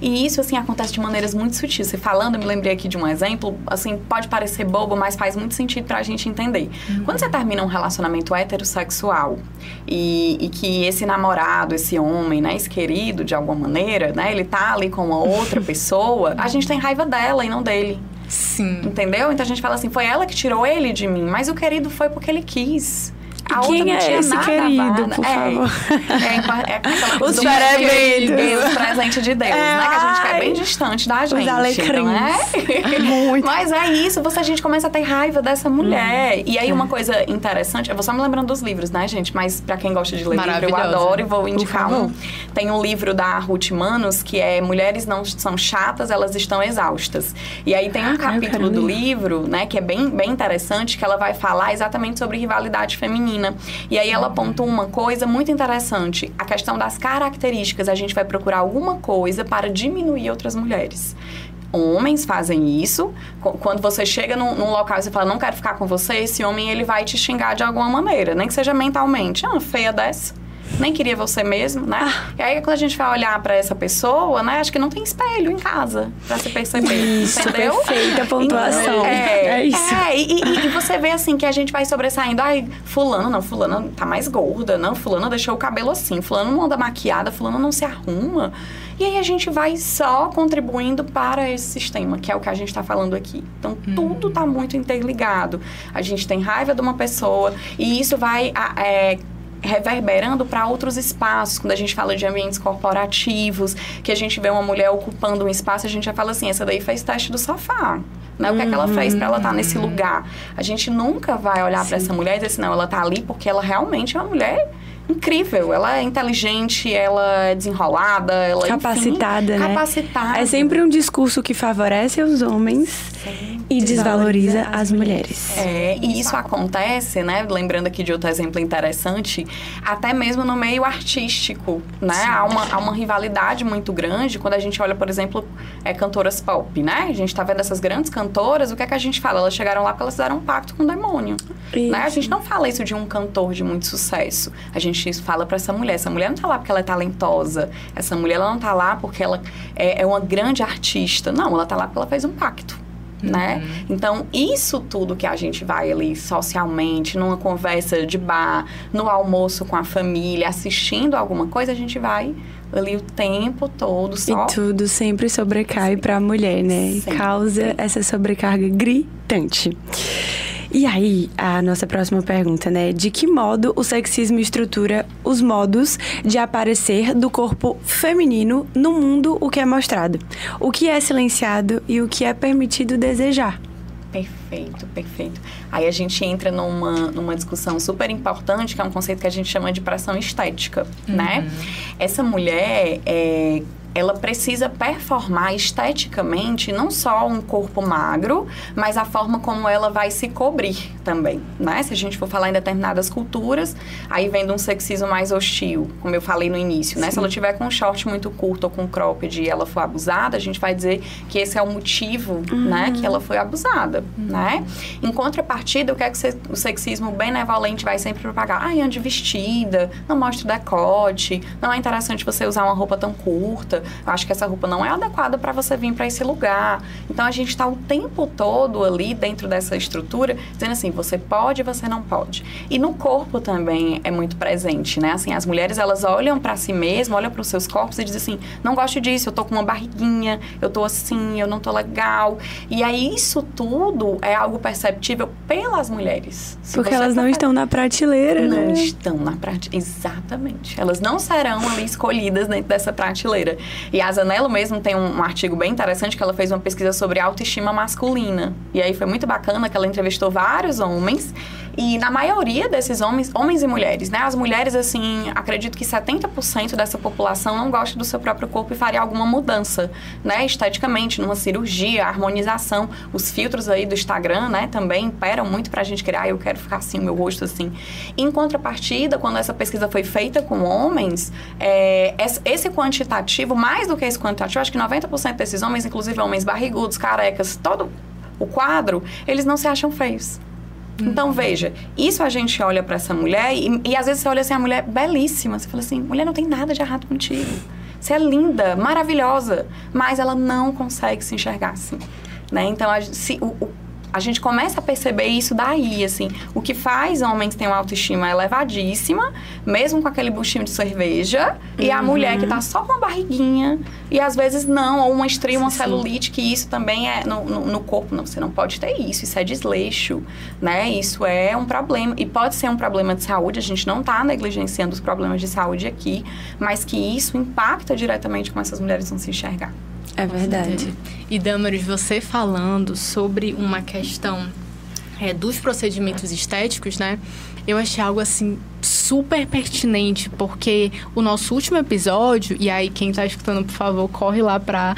E isso, assim, acontece de maneiras muito sutis. Você falando, eu me lembrei aqui de um exemplo, assim, pode parecer bobo, mas faz muito sentido pra gente entender. Quando você termina um relacionamento heterossexual e que esse namorado, esse homem, né, esse querido, de alguma maneira, né, ele tá ali com uma outra pessoa, a gente tem raiva dela e não dele. Sim. Entendeu? Então a gente fala assim, foi ela que tirou ele de mim, mas o querido foi porque ele quis. A quem é esse querido, por favor? Aquela coisa os parabéns. Deus, presente de Deus, né? Que a gente fica bem distante da gente. Os alecrins. Não é? Muito. Mas é isso, a gente começa a ter raiva dessa mulher. E aí uma coisa interessante, eu vou só me lembrando dos livros, né, gente? Mas pra quem gosta de ler livro, eu adoro e vou indicar um. Tem um livro da Ruth Manos, que é Mulheres Não São Chatas, Elas Estão Exaustas. E aí tem um capítulo do livro, né, que é bem interessante, que ela vai falar exatamente sobre rivalidade feminina. E aí ela pontua uma coisa muito interessante. A questão das características. A gente vai procurar alguma coisa para diminuir outras mulheres. Homens fazem isso. Quando você chega num local e você fala, não quero ficar com você, esse homem, ele vai te xingar de alguma maneira. Nem que seja mentalmente. Feia dessa. Nem queria você mesmo, né? E aí, quando a gente vai olhar pra essa pessoa, né? Acho que não tem espelho em casa pra se perceber, isso, entendeu? Perfeita pontuação. É isso. E você vê, assim, que a gente vai sobressaindo. Ai, fulano tá mais gorda. Não, fulano deixou o cabelo assim. Fulano não anda maquiada. Fulano não se arruma. E aí, a gente vai só contribuindo para esse sistema, que é o que a gente tá falando aqui. Então, tudo tá muito interligado. A gente tem raiva de uma pessoa e isso vai... reverberando para outros espaços. Quando a gente fala de ambientes corporativos, que a gente vê uma mulher ocupando um espaço, a gente já fala assim, essa daí fez teste do sofá. Né? O que é que ela fez para ela estar nesse lugar? A gente nunca vai olhar para essa mulher e dizer assim, não, ela tá ali porque ela realmente é uma mulher incrível. Ela é inteligente, ela é desenrolada, ela capacitada, enfim, né? Capacitada. É sempre um discurso que favorece os homens e desvaloriza as mulheres. E isso acontece, né? Lembrando aqui de outro exemplo interessante, até mesmo no meio artístico, né? Há uma rivalidade muito grande quando a gente olha, por exemplo, cantoras pop, né? A gente tá vendo essas grandes cantoras, o que é que a gente fala? Elas chegaram lá porque elas fizeram um pacto com o demônio, né? A gente não fala isso de um cantor de muito sucesso. A gente fala pra essa mulher não tá lá porque ela é talentosa. Essa mulher, ela não tá lá porque ela é uma grande artista. Não, ela tá lá porque ela fez um pacto. Né? Então, isso tudo que a gente vai ali socialmente, numa conversa de bar, no almoço com a família, assistindo alguma coisa, a gente vai ali o tempo todo só... E tudo sempre sobrecai pra mulher, né? Sempre. Causa essa sobrecarga gritante. E aí, a nossa próxima pergunta, né? De que modo o sexismo estrutura os modos de aparecer do corpo feminino no mundo, o que é mostrado? O que é silenciado e o que é permitido desejar? Perfeito, perfeito. Aí a gente entra numa discussão super importante, que é um conceito que a gente chama de pressão estética, né? Essa mulher, ela precisa performar esteticamente não só um corpo magro, mas a forma como ela vai se cobrir também, né? Se a gente for falar em determinadas culturas, aí vem de um sexismo mais hostil, como eu falei no início, né? Se ela tiver com um short muito curto ou com cropped e ela for abusada, a gente vai dizer que esse é o motivo, né? Que ela foi abusada, né? Em contrapartida, o que é que o sexismo benevolente vai sempre propagar? Ai, ande vestida, não mostre decote, não é interessante você usar uma roupa tão curta, eu acho que essa roupa não é adequada para você vir para esse lugar. Então, a gente está o tempo todo ali dentro dessa estrutura, dizendo assim, você pode, você não pode. E no corpo também é muito presente, né? Assim, as mulheres, elas olham para si mesmas, olham para os seus corpos e dizem assim, não gosto disso, eu tô com uma barriguinha, eu tô assim, eu não tô legal. E aí, isso tudo é algo perceptível pelas mulheres. Porque elas não estão na prateleira, né? Não estão na prateleira, exatamente. Elas não serão ali escolhidas dentro dessa prateleira. E a Zanello mesmo tem um artigo bem interessante que ela fez uma pesquisa sobre autoestima masculina. E aí foi muito bacana que ela entrevistou vários homens. E na maioria desses homens e mulheres, né? As mulheres, assim, acredito que 70% dessa população não gosta do seu próprio corpo e faria alguma mudança, né? Esteticamente, numa cirurgia, harmonização. Os filtros aí do Instagram, né? Também imperam muito pra gente criar, eu quero ficar assim, meu rosto assim. Em contrapartida, quando essa pesquisa foi feita com homens, esse quantitativo, mais do que esse quantitativo, acho que 90% desses homens, inclusive homens barrigudos, carecas, todo o quadro, eles não se acham feios. Então, veja, isso a gente olha pra essa mulher e às vezes você olha assim, a mulher belíssima, você fala assim, mulher, não tem nada de errado contigo. Você é linda, maravilhosa, mas ela não consegue se enxergar assim, né? Então, a gente começa a perceber isso daí, assim. O que faz homens terem uma autoestima elevadíssima, mesmo com aquele buchinho de cerveja, e a mulher que tá só com uma barriguinha, e às vezes não, ou uma estria, uma celulite, que isso também é no corpo. Não, você não pode ter isso é desleixo, né? Isso é um problema, e pode ser um problema de saúde, a gente não tá negligenciando os problemas de saúde aqui, mas que isso impacta diretamente como essas mulheres vão se enxergar. É verdade. E Damaris, você falando sobre uma questão dos procedimentos estéticos, né? Eu achei algo, assim, super pertinente, porque o nosso último episódio, e aí quem tá escutando, por favor, corre lá pra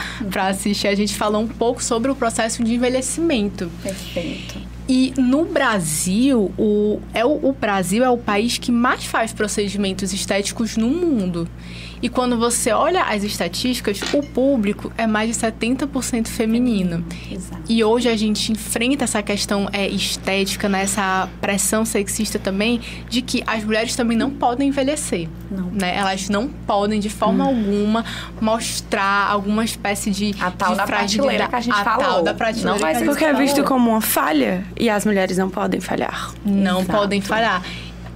assistir, a gente falou um pouco sobre o processo de envelhecimento. Perfeito. E no Brasil, o Brasil é o país que mais faz procedimentos estéticos no mundo. E quando você olha as estatísticas, o público é mais de 70% feminino. Exato. E hoje a gente enfrenta essa questão estética, né? Essa pressão sexista também, de que as mulheres também não podem envelhecer. Não. Né? Elas não podem, de forma alguma, mostrar alguma espécie de a tal da prateleira que a gente falou. Tal da prateleira não vai ser porque é visto como uma falha e as mulheres não podem falhar. Não Exato. podem falhar.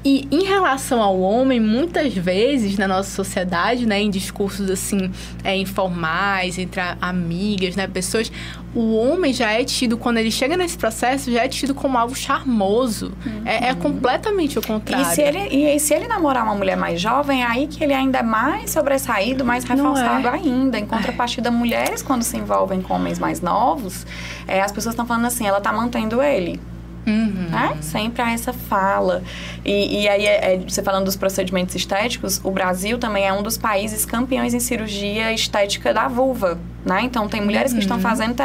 E em relação ao homem, muitas vezes na nossa sociedade, né, em discursos assim, informais, entre amigas, né, pessoas, o homem já é tido, quando ele chega nesse processo, já é tido como algo charmoso. É completamente o contrário. E se ele namorar uma mulher mais jovem, é aí que ele ainda é mais sobressaído, mais reforçado ainda. Em contrapartida, mulheres, quando se envolvem com homens mais novos, as pessoas estão falando assim, ela tá mantendo ele. Né? Sempre há essa fala. E aí, você falando dos procedimentos estéticos, o Brasil também é um dos países campeões em cirurgia estética da vulva, né? Então, tem mulheres que estão fazendo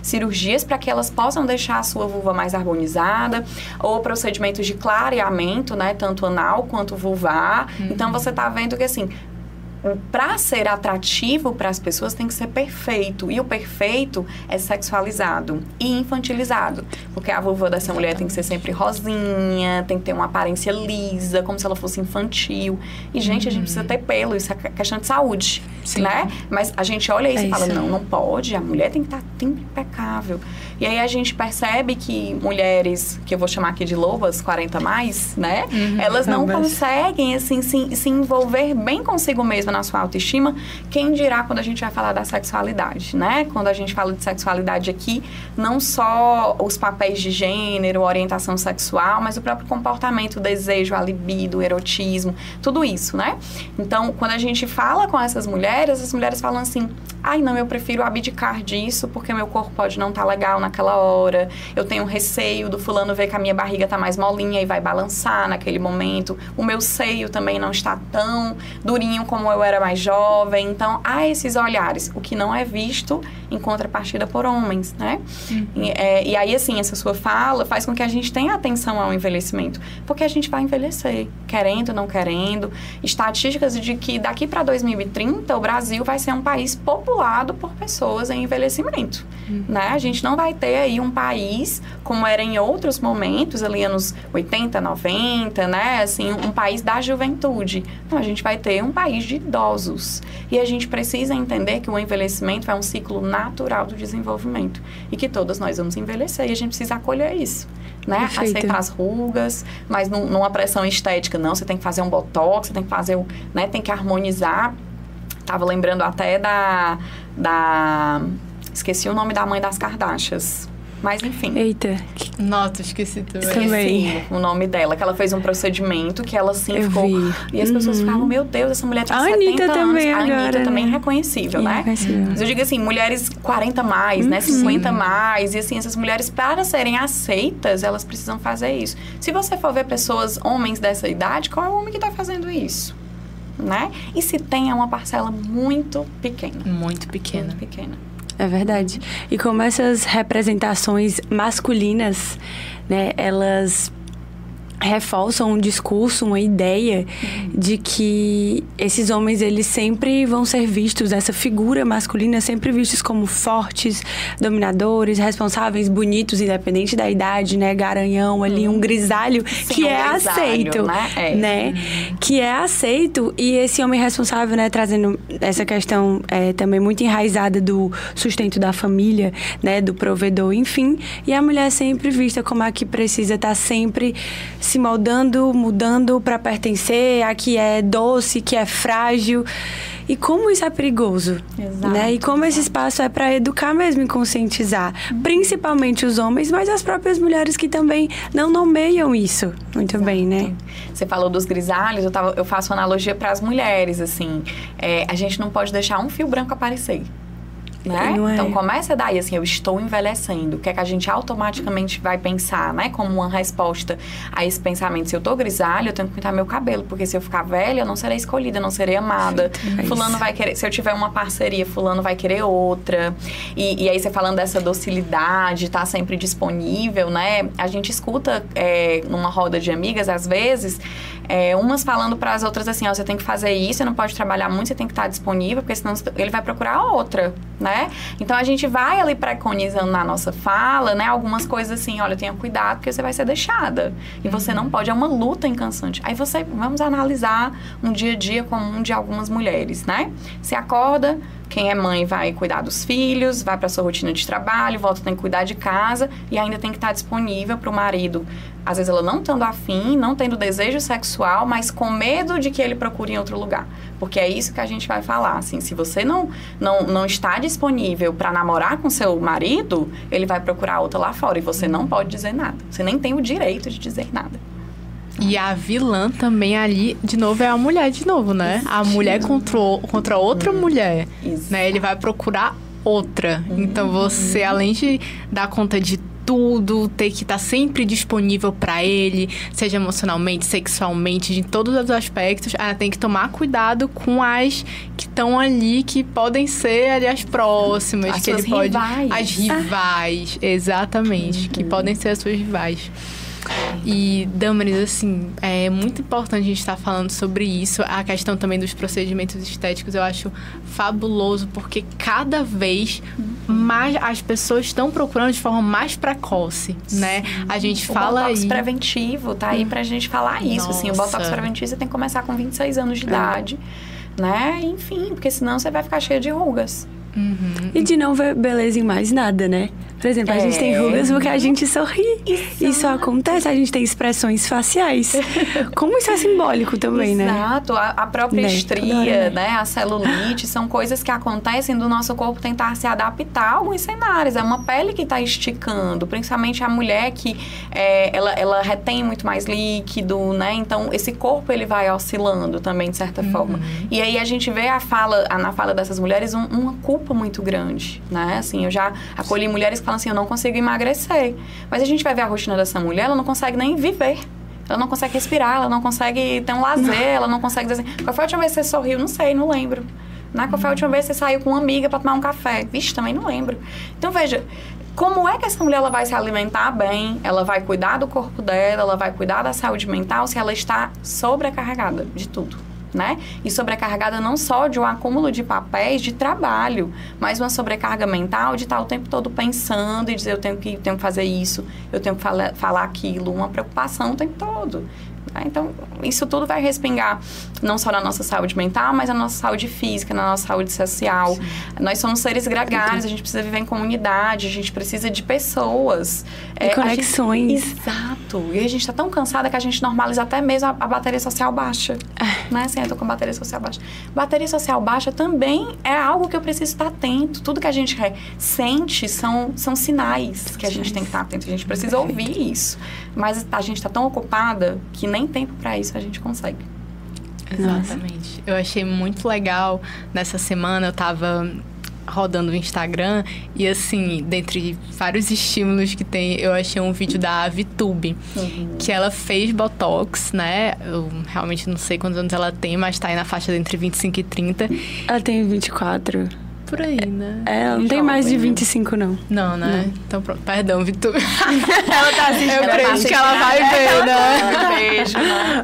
cirurgias para que elas possam deixar a sua vulva mais harmonizada, ou procedimentos de clareamento, né? Tanto anal quanto vulvar. Então, você tá vendo que, assim, para ser atrativo para as pessoas tem que ser perfeito. E o perfeito é sexualizado e infantilizado. Porque a vulva dessa mulher tem que ser sempre rosinha, tem que ter uma aparência lisa, como se ela fosse infantil. E, gente, a gente precisa ter pelo, isso é questão de saúde, né? Mas a gente olha isso e fala, não pode, a mulher tem que estar impecável. E aí a gente percebe que mulheres, que eu vou chamar aqui de lobas, 40 mais, né? Elas não conseguem, assim, se envolver bem consigo mesma na sua autoestima, quem dirá quando a gente vai falar da sexualidade, né? Quando a gente fala de sexualidade aqui, não só os papéis de gênero, orientação sexual, mas o próprio comportamento, o desejo, a libido, o erotismo, tudo isso, né? Então, quando a gente fala com essas mulheres, as mulheres falam assim, ai não, eu prefiro abdicar disso porque meu corpo pode não estar legal naquela hora, eu tenho receio do fulano ver que a minha barriga tá mais molinha e vai balançar naquele momento, o meu seio também não está tão durinho como eu era mais jovem. Então, há esses olhares, o que não é visto em contrapartida por homens, né? E aí, assim, essa sua fala faz com que a gente tenha atenção ao envelhecimento, porque a gente vai envelhecer, querendo ou não querendo. Estatísticas de que daqui para 2030 o Brasil vai ser um país populado por pessoas em envelhecimento, né? A gente não vai ter aí um país como era em outros momentos, ali anos 80, 90, né? Assim, um país da juventude. Não, a gente vai ter um país de idosos. E a gente precisa entender que o envelhecimento é um ciclo natural do desenvolvimento e que todas nós vamos envelhecer e a gente precisa acolher isso, né? Perfeito. Aceitar as rugas, mas numa pressão estética, não, você tem que fazer um botox, você tem que fazer, né? Tem que harmonizar. Tava lembrando até esqueci o nome da mãe das Kardashians. Mas, enfim. Eita. Nossa, esqueci também. Também. O nome dela, que ela fez um procedimento que ela, assim, Eu ficou... vi. E as pessoas ficavam, meu Deus, essa mulher tem A 70 Anitta anos. também A agora, Anitta também né? reconhecível, né? Reconhecível. Mas eu digo assim, mulheres 40 mais, né? 50 mais. E, assim, essas mulheres, para serem aceitas, elas precisam fazer isso. Se você for ver pessoas, homens dessa idade, qual é o homem que está fazendo isso? Né? E se tem, é uma parcela muito pequena. Muito pequena. Muito pequena. É verdade. E como essas representações masculinas, né, elas reforçam um discurso, uma ideia de que esses homens, eles sempre vão ser vistos, essa figura masculina, sempre vistos como fortes, dominadores, responsáveis, bonitos, independente da idade, né, garanhão ali, um grisalho, que é aceito, né? Que é aceito, e esse homem responsável, né, trazendo essa questão também muito enraizada do sustento da família, né, do provedor, enfim, e a mulher sempre vista como a que precisa estar sempre se moldando, mudando para pertencer, a que é doce, que é frágil. E como isso é perigoso, Exato, né? E como esse espaço é para educar mesmo e conscientizar, principalmente os homens, mas as próprias mulheres que também não nomeiam isso muito bem, né? Você falou dos grisalhos, eu faço analogia para as mulheres, assim. A gente não pode deixar um fio branco aparecer. Né? Não é. Então começa daí, assim, eu estou envelhecendo. O que é que a gente automaticamente vai pensar, né? Como uma resposta a esse pensamento. Se eu tô grisalha, eu tenho que pintar meu cabelo. Porque se eu ficar velha, eu não serei escolhida, eu não serei amada. Fulano vai querer... Se eu tiver uma parceria, fulano vai querer outra. E aí você falando dessa docilidade, tá sempre disponível, né? A gente escuta numa roda de amigas, às vezes, umas falando para as outras assim, ó, você tem que fazer isso, você não pode trabalhar muito, você tem que estar disponível, porque senão ele vai procurar outra, né? Então, a gente vai ali preconizando na nossa fala, né? Algumas coisas assim, olha, tenha cuidado, porque você vai ser deixada. E você não pode, é uma luta incansaente. Aí vamos analisar um dia a dia comum de algumas mulheres, né? Você acorda, quem é mãe vai cuidar dos filhos, vai para sua rotina de trabalho, volta, tem que cuidar de casa e ainda tem que estar disponível para o marido. Às vezes ela não estando afim, não tendo desejo sexual, mas com medo de que ele procure em outro lugar. Porque é isso que a gente vai falar, assim, se você não está disponível para namorar com seu marido, ele vai procurar outra lá fora e você não pode dizer nada. Você nem tem o direito de dizer nada. E a vilã também ali, de novo, é a mulher de novo, né? A mulher contra outra mulher, né? Ele vai procurar outra. Então você, além de dar conta de tudo, ter que estar sempre disponível para ele, seja emocionalmente, sexualmente, de todos os aspectos, ela tem que tomar cuidado com as que estão ali, que podem ser ali as próximas, as que ele rivais. pode... As rivais, exatamente, que podem ser as suas rivais. E, Damaris, assim, é muito importante a gente estar falando sobre isso. A questão também dos procedimentos estéticos eu acho fabuloso, porque cada vez mais as pessoas estão procurando de forma mais precoce, né? A gente fala aí... O botox preventivo tá aí pra gente falar isso, assim. O botox preventivo você tem que começar com 26 anos de idade, né? Enfim, porque senão você vai ficar cheia de rugas. E de não ver beleza em mais nada, né? Por exemplo, a gente tem rugas porque a gente sorri. Isso acontece, a gente tem expressões faciais. Como isso é simbólico também, né? Exato, a própria estria, né? A celulite, são coisas que acontecem do nosso corpo tentar se adaptar a alguns cenários. É uma pele que está esticando, principalmente a mulher que ela retém muito mais líquido, né? Então, esse corpo, ele vai oscilando também, de certa forma. E aí, a gente vê na fala dessas mulheres uma culpa muito grande, né? Assim, eu já acolhi mulheres que falam assim, eu não consigo emagrecer. Mas a gente vai ver a rotina dessa mulher, ela não consegue nem viver. Ela não consegue respirar, ela não consegue ter um lazer, ela não consegue dizer assim, qual foi a última vez que você sorriu? Não sei, não lembro. Né? Qual foi a última vez que você saiu com uma amiga para tomar um café? Vixe, também não lembro. Então, veja, como é que essa mulher ela vai se alimentar bem, ela vai cuidar do corpo dela, ela vai cuidar da saúde mental se ela está sobrecarregada de tudo, né? E sobrecarregada não só de um acúmulo de papéis de trabalho, mas uma sobrecarga mental de estar o tempo todo pensando e dizer eu tenho que fazer isso, eu tenho que falar aquilo, uma preocupação o tempo todo. Então, isso tudo vai respingar não só na nossa saúde mental, mas na nossa saúde física, na nossa saúde social. Sim. Nós somos seres gregários, a gente precisa viver em comunidade, a gente precisa de pessoas. E conexões. Exato. E a gente está tão cansada que a gente normaliza até mesmo a bateria social baixa. Né? Assim, eu tô com a bateria social baixa. Bateria social baixa também é algo que eu preciso estar atento. Tudo que a gente sente são sinais que a gente tem que estar atento. A gente precisa ouvir isso. Mas a gente está tão ocupada que nem tempo para isso a gente consegue. Exatamente. Eu achei muito legal. Nessa semana eu tava rodando o Instagram e assim, dentre vários estímulos que tem, eu achei um vídeo da VTube, que ela fez Botox, né? Eu realmente não sei quantos anos ela tem, mas tá aí na faixa de entre 25 e 30. Ela tem 24. Por aí, né? Ela não tem mais de 25, não. Não, né? Não. Então pronto, perdão, VTube. Ela tá assistindo. Eu creio que ela vai ver, né? Beijo, né?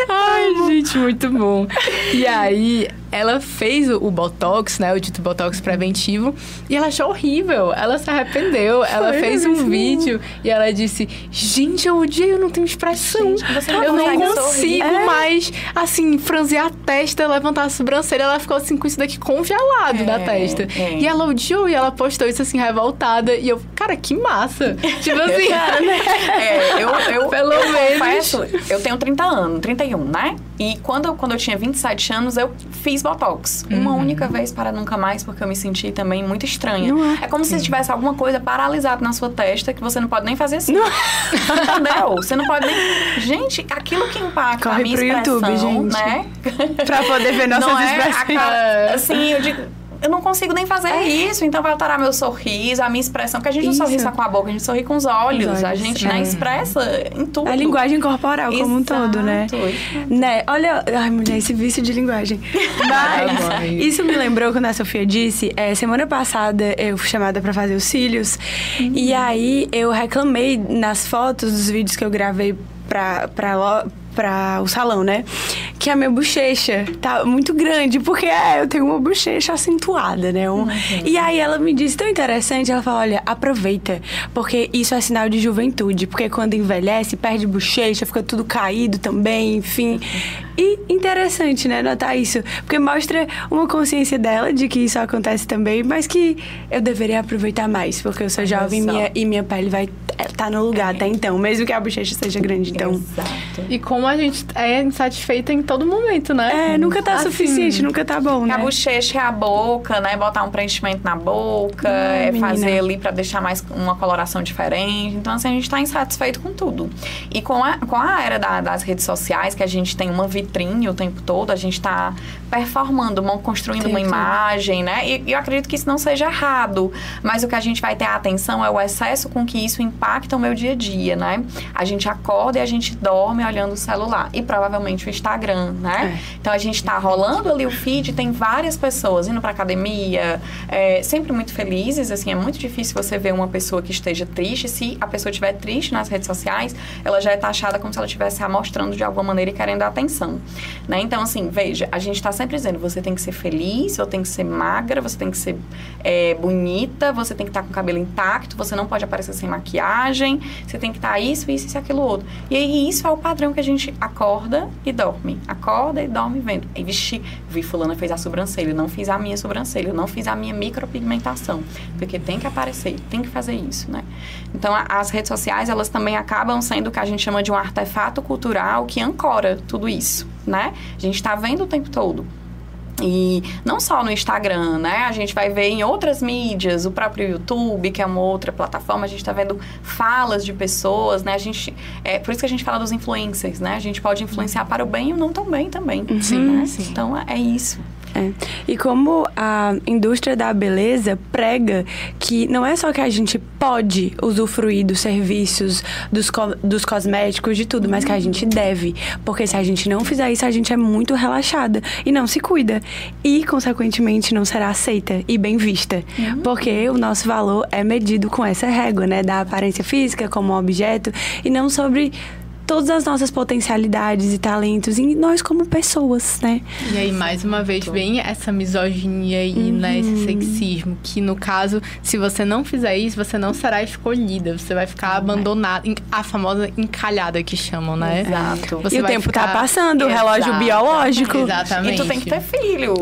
Ai, gente, muito bom. E aí, ela fez o Botox, né? O dito Botox preventivo. E ela achou horrível. Ela se arrependeu. Ela fez um vídeo e ela disse, gente, eu odiei, eu não tenho expressão. Gente, eu não consigo mais, assim, franzir a testa, levantar a sobrancelha. Ela ficou assim com isso daqui congelado na testa. E ela odiou e ela postou isso assim, revoltada. E eu, cara, que massa. Tipo assim. Eu pelo menos. Confesso, eu tenho 30 anos, 31, né? E quando eu tinha 27 anos, eu fiz Botox. Uma única vez para nunca mais, porque eu me senti também muito estranha. É como se tivesse alguma coisa paralisada na sua testa que você não pode nem fazer assim. Entendeu? Você não pode nem... Gente, aquilo que impacta a minha expressão, YouTube, gente. Né? Pra poder ver nossas expressões. Assim, eu digo... Eu não consigo nem fazer isso, então vai alterar meu sorriso, a minha expressão, porque a gente não sorri só com a boca, a gente sorri com os olhos. A gente expressa em tudo. A linguagem corporal como um todo, né? Né? Olha, ai mulher, esse vício de linguagem. Mas isso me lembrou quando a Sofia disse, semana passada eu fui chamada pra fazer os cílios, e aí eu reclamei nas fotos dos vídeos que eu gravei pra o salão, né? Que a minha bochecha tá muito grande, porque eu tenho uma bochecha acentuada, né? E aí ela me disse tão interessante, ela falou, olha, aproveita, porque isso é sinal de juventude, porque quando envelhece, perde bochecha, fica tudo caído também, enfim. E interessante, né, notar isso, porque mostra uma consciência dela de que isso acontece também, mas que eu deveria aproveitar mais, porque eu sou jovem e minha pele vai estar no lugar até então, mesmo que a bochecha seja grande, então... Exato. E como a gente é insatisfeita em todo momento, né? Nunca tá suficiente, nunca tá bom, né? A bochecha é a boca, né? Botar um preenchimento na boca, fazer ali pra deixar mais uma coloração diferente. Então, assim, a gente tá insatisfeito com tudo. E com a era das redes sociais, que a gente tem uma vitrine o tempo todo, a gente tá performando, construindo uma imagem, né? E eu acredito que isso não seja errado, mas o que a gente vai ter a atenção é o excesso com que isso impacta o meu dia a dia, né? A gente acorda e a gente dorme olhando o celular e provavelmente o Instagram, né? Então a gente tá rolando ali o feed, tem várias pessoas indo pra academia, sempre muito felizes, assim, é muito difícil você ver uma pessoa que esteja triste. Se a pessoa estiver triste nas redes sociais, ela já é taxada como se ela estivesse amostrando de alguma maneira e querendo atenção, né? Então, assim, veja, a gente tá sempre sempre dizendo, você tem que ser feliz, você tem que ser magra, você tem que ser bonita, você tem que estar com o cabelo intacto, você não pode aparecer sem maquiagem, você tem que estar isso e aquilo outro. E aí isso é o padrão que a gente acorda e dorme vendo. E vi fulana fez a sobrancelha, não fiz a minha sobrancelha, não fiz a minha micropigmentação, porque tem que aparecer, tem que fazer isso, né? Então, as redes sociais, elas também acabam sendo o que a gente chama de um artefato cultural que ancora tudo isso, né? A gente está vendo o tempo todo. E não só no Instagram, né? A gente vai ver em outras mídias, o próprio YouTube, que é uma outra plataforma, a gente está vendo falas de pessoas, né? Por isso que a gente fala dos influencers, né? A gente pode influenciar para o bem e não tão bem também. Sim, né? sim. Então, é isso. E como a indústria da beleza prega que não é só que a gente pode usufruir dos serviços, dos cosméticos, de tudo, mas que a gente deve. Porque se a gente não fizer isso, a gente é muito relaxada e não se cuida. E, consequentemente, não será aceita e bem vista. Porque o nosso valor é medido com essa régua, né? Da aparência física como um objeto e não sobre todas as nossas potencialidades e talentos e nós como pessoas, né? E aí, mais uma vez, vem essa misoginia aí, né? Esse sexismo, que no caso, se você não fizer isso, você não será escolhida, você vai ficar abandonada, a famosa encalhada que chamam, né? Exato. E o tempo tá passando, o relógio biológico. Exatamente. E tu tem que ter filho,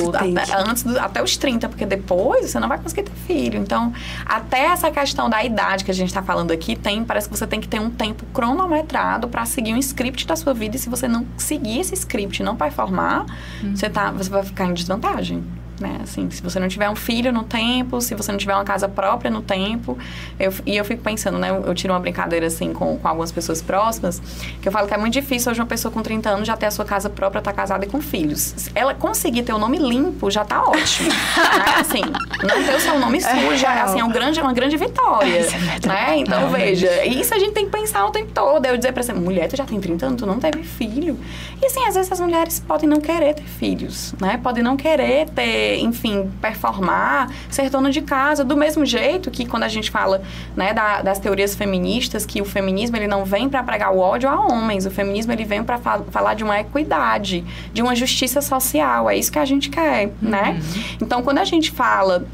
até os 30, porque depois você não vai conseguir ter filho. Então, até essa questão da idade que a gente tá falando aqui, parece que você tem que ter um tempo cronometrado pra seguir um script da sua vida, e se você não seguir esse script, não performar, você vai ficar em desvantagem, né? Assim, se você não tiver um filho no tempo, se você não tiver uma casa própria no tempo, eu fico pensando, né? Eu tiro uma brincadeira, assim, com algumas pessoas próximas, que eu falo que é muito difícil hoje uma pessoa com 30 anos já ter a sua casa própria, tá casada e com filhos. Ela conseguir ter o nome limpo, já tá ótimo. Né? Assim, não ter o seu nome sujo, assim, é uma grande vitória. Né? Então, veja, isso a gente tem que pensar o tempo todo. Eu dizer pra você, mulher, tu já tem 30 anos, tu não teve filho. E, assim, às vezes as mulheres podem não querer ter filhos, né? Podem não querer ter, enfim, performar, ser dona de casa, do mesmo jeito que quando a gente fala, né, das teorias feministas, que o feminismo, ele não vem para pregar o ódio a homens, o feminismo, ele vem para falar de uma equidade, de uma justiça social, é isso que a gente quer, né? Então, quando a gente fala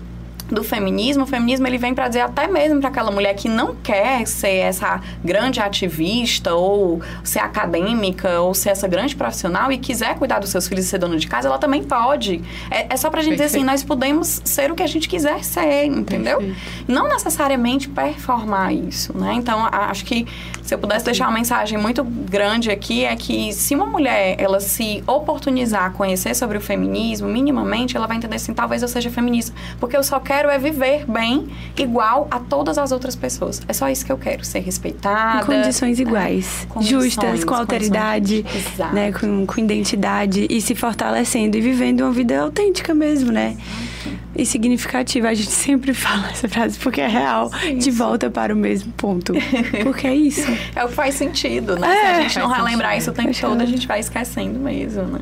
do feminismo, o feminismo ele vem para dizer até mesmo para aquela mulher que não quer ser essa grande ativista ou ser acadêmica ou ser essa grande profissional e quiser cuidar dos seus filhos e ser dona de casa, ela também pode. É só pra gente dizer assim, nós podemos ser o que a gente quiser ser, entendeu? Não necessariamente performar isso, né? Então, acho que se eu pudesse deixar uma mensagem muito grande aqui, é que se uma mulher, ela se oportunizar a conhecer sobre o feminismo, minimamente, ela vai entender assim, talvez eu seja feminista, porque eu só quero viver bem, igual a todas as outras pessoas. É só isso que eu quero, ser respeitada. Em condições iguais, justas, com alteridade, né, com identidade e se fortalecendo e vivendo uma vida autêntica mesmo, né? E significativa. A gente sempre fala essa frase porque é real. Sim, de volta para o mesmo ponto. Porque é isso. É o que faz sentido, né? Se a gente não relembrar isso o tempo todo, a gente vai esquecendo mesmo, né?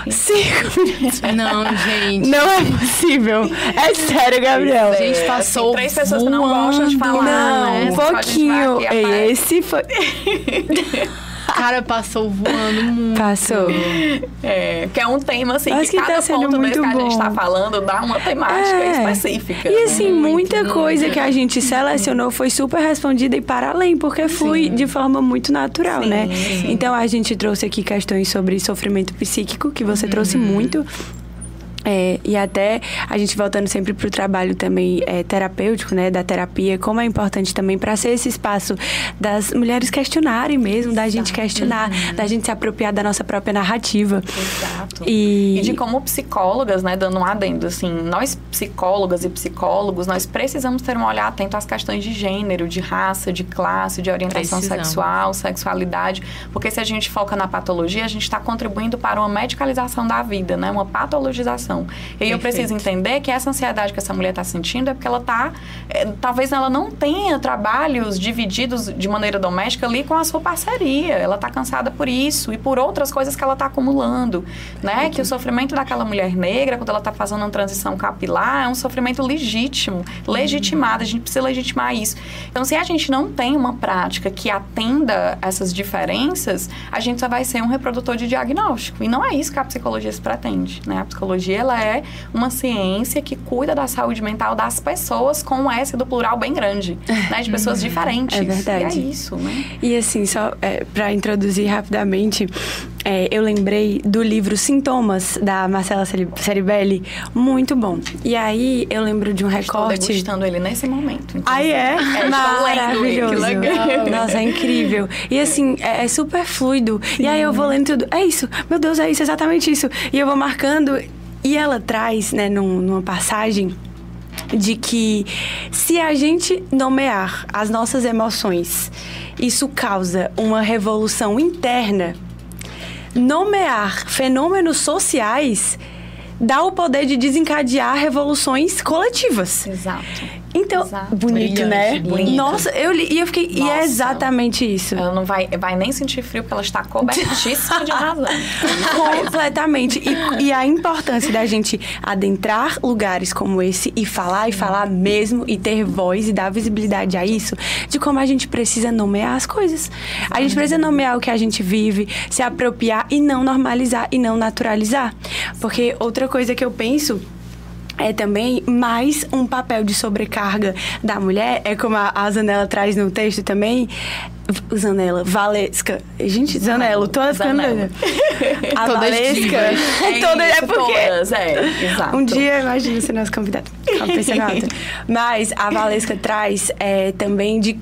5 minutos. Não, gente. Não é possível. É sério, Gabriel. A gente passou assim, 3 pessoas que não gostam de falar, não, né? Um pouquinho. Esse foi... Cara, passou voando muito. Passou. Que é um tema, assim, mas que cada tá ponto desse que a bom. gente tá falando dá uma temática específica. E assim, muita coisa que a gente selecionou foi super respondida e para além, porque flui de forma muito natural, né? Sim. Então, a gente trouxe aqui questões sobre sofrimento psíquico, que você trouxe muito. E até a gente voltando sempre pro trabalho também terapêutico, né, da terapia, como é importante também para ser esse espaço das mulheres questionarem mesmo, da gente questionar, da gente se apropriar da nossa própria narrativa. Exato. E de como psicólogas, né, dando um adendo, assim, nós psicólogas e psicólogos, nós precisamos ter um olhar atento às questões de gênero, de raça, de classe, de orientação sexual, sexualidade, porque se a gente foca na patologia, a gente está contribuindo para uma medicalização da vida, né, uma patologização. frustração. E aí eu preciso entender que essa ansiedade que essa mulher está sentindo é porque ela está... talvez ela não tenha trabalhos divididos de maneira doméstica ali com a sua parceria. Ela está cansada por isso e por outras coisas que ela está acumulando, né? Que o sofrimento daquela mulher negra, quando ela está fazendo uma transição capilar, é um sofrimento legítimo, legitimado. A gente precisa legitimar isso. Então, se a gente não tem uma prática que atenda essas diferenças, a gente só vai ser um reprodutor de diagnóstico. E não é isso que a psicologia se pretende, né? A psicologia, ela é uma ciência que cuida da saúde mental das pessoas com um S do plural bem grande, né? De pessoas diferentes. É verdade. E é isso, né? E assim, só para introduzir rapidamente, eu lembrei do livro Sintomas, da Marcela Ceribelli, muito bom. E aí, eu lembro de um recorte... Estou degustando ele nesse momento. Aí maravilhoso. Que legal. Nossa, é incrível. E assim, é super fluido. Sim. E aí eu vou lendo tudo, é isso, meu Deus, é isso, exatamente isso. E eu vou marcando, e ela traz, né, numa passagem, de que se a gente nomear as nossas emoções, isso causa uma revolução interna. Nomear fenômenos sociais dá o poder de desencadear revoluções coletivas. Exato. Então, bonito, brilhante, né? bonito. Nossa, eu li e eu fiquei... Nossa. E é exatamente isso. Ela não vai nem sentir frio, porque ela está cobertíssima de razão. Completamente. E a importância da gente adentrar lugares como esse e falar mesmo, e ter voz e dar visibilidade a isso, de como a gente precisa nomear as coisas. A gente precisa nomear o que a gente vive, se apropriar e não normalizar e não naturalizar. Porque outra coisa que eu penso... é também mais um papel de sobrecarga da mulher, é como a Zanella traz no texto também. Zanella, Valesca. Gente, Zanella, todas ficando doida. A todas Valesca. É porque. Exato. Um dia, imagina ser nosso convidado. Mas a Valesca traz também de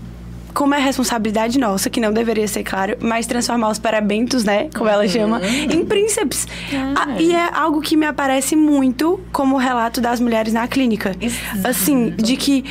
como é responsabilidade nossa, que não deveria ser claro, mas transformar os parabentos, né, como ela chama, em príncipes. E é algo que me aparece muito como o relato das mulheres na clínica. Exato. Assim, de que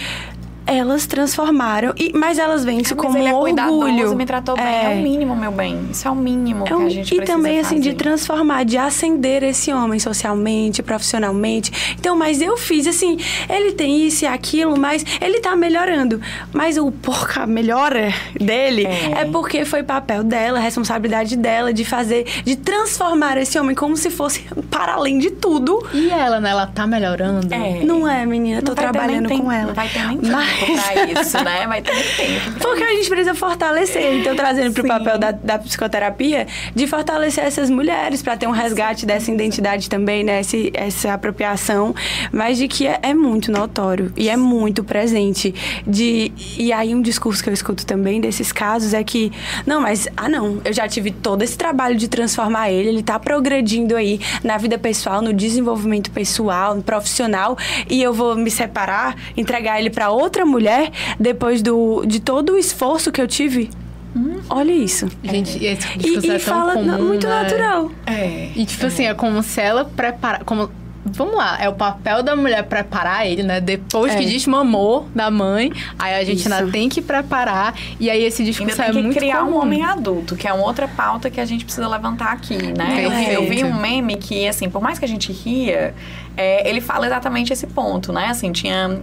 elas transformaram, mas elas veem isso como um orgulho. Me tratou bem, é o mínimo, meu bem. Isso é o mínimo que a gente precisa também, assim, fazer. de transformar, de ascender esse homem socialmente, profissionalmente. Então, mas eu fiz, assim, ele tem isso e aquilo, mas ele tá melhorando. Mas a melhora dele é porque foi papel dela, responsabilidade dela de fazer, de transformar esse homem como se fosse para além de tudo. E ela, né? Ela tá melhorando? Não é, menina? Tô trabalhando com ela. Não vai ter nem tempo pra isso, né? Vai ter nem tempo. Porque a gente precisa fortalecer. Então, trazendo pro papel da psicoterapia, de fortalecer essas mulheres, pra ter um resgate dessa identidade também, né? Essa apropriação. Mas de que é muito notório e é muito presente. E aí, um discurso que eu escuto também desses casos é que, eu já tive todo esse trabalho de transformar ele tá progredindo aí na vida pessoal, no desenvolvimento pessoal, no profissional, e eu vou me separar, entregar ele pra outra mulher depois de todo o esforço que eu tive. Olha isso. Gente, esse discurso é tão fala comum, muito né? natural. E tipo assim, é como se ela prepara... Vamos lá, é o papel da mulher preparar ele, né? Depois que desmamou da mãe, aí a gente ainda tem que preparar. E aí esse discurso ainda tem muito que criar comum. um homem adulto, que é uma outra pauta que a gente precisa levantar aqui, né? Eu vi um meme que, assim, por mais que a gente ria, ele fala exatamente esse ponto, né? Assim,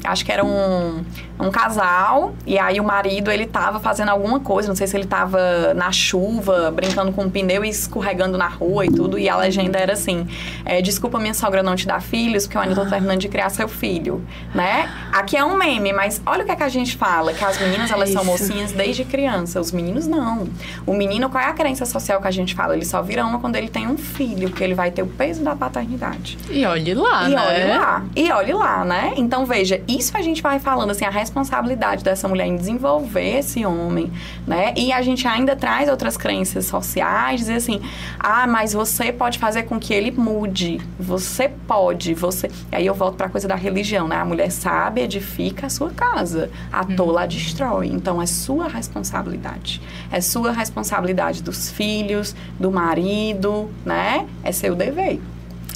acho que era um casal, e aí o marido, ele tava fazendo alguma coisa, não sei se ele tava na chuva, brincando com um pneu e escorregando na rua e tudo, e a legenda era assim, desculpa minha sogra não te dar filhos, porque eu ainda tô terminando de criar seu filho, né? Aqui é um meme, mas olha o que é que a gente fala, que as meninas, elas são mocinhas desde criança, os meninos não. O menino, qual é a crença social que a gente fala? Ele só vira uma quando ele tem um filho, porque ele vai ter o peso da paternidade. E olhe lá, né? E olhe lá, né? Então, veja, isso a gente vai falando, assim, a responsabilidade dessa mulher em desenvolver esse homem, né? E a gente ainda traz outras crenças sociais, dizer assim, mas você pode fazer com que ele mude. Você pode, E aí eu volto pra coisa da religião, né? A mulher sábia edifica a sua casa, a tola a destrói. Então, é sua responsabilidade. É sua responsabilidade dos filhos, do marido, né? É seu dever.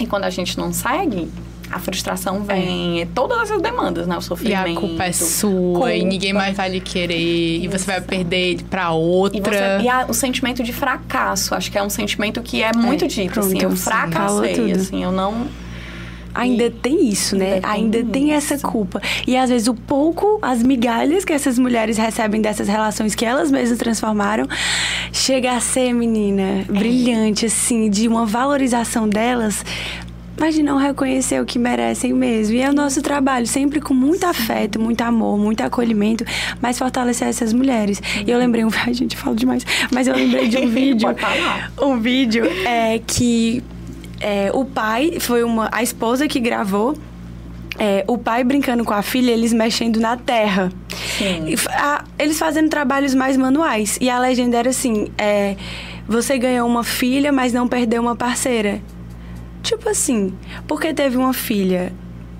E quando a gente não segue, a frustração vem, todas essas demandas, né? O sofrimento. E a culpa é sua, e ninguém mais vai lhe querer, e você vai perder ele pra outra. O sentimento de fracasso, acho que é um sentimento que é muito dito, assim, eu fracassei, assim, eu não... ainda tem isso, né? Ainda tem essa culpa. E às vezes as migalhas que essas mulheres recebem dessas relações que elas mesmas transformaram, chega a ser, menina, brilhante, assim, de uma valorização delas, mas de não reconhecer o que merecem mesmo. E é o nosso trabalho, sempre com muito afeto, muito amor, muito acolhimento, mas fortalecer essas mulheres. E eu lembrei, a gente fala demais, mas eu lembrei de um vídeo. Um vídeo que o pai, a esposa que gravou, o pai brincando com a filha, eles mexendo na terra. Eles fazendo trabalhos mais manuais. E a legenda era assim, você ganhou uma filha, mas não perdeu uma parceira. Tipo assim, porque teve uma filha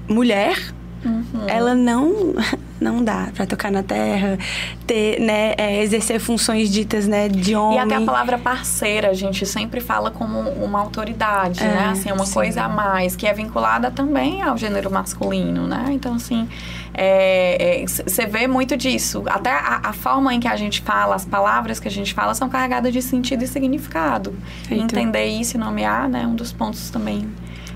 mulher, ela não dá pra tocar na terra, ter, né, exercer funções ditas, né, de homem. E até a palavra parceira, a gente sempre fala como uma autoridade, né? Assim, uma coisa a mais, que é vinculada também ao gênero masculino, né? Então, assim, você vê muito disso. Até a forma em que a gente fala, as palavras que a gente fala são carregadas de sentido e significado. Entender isso e nomear, né, um dos pontos também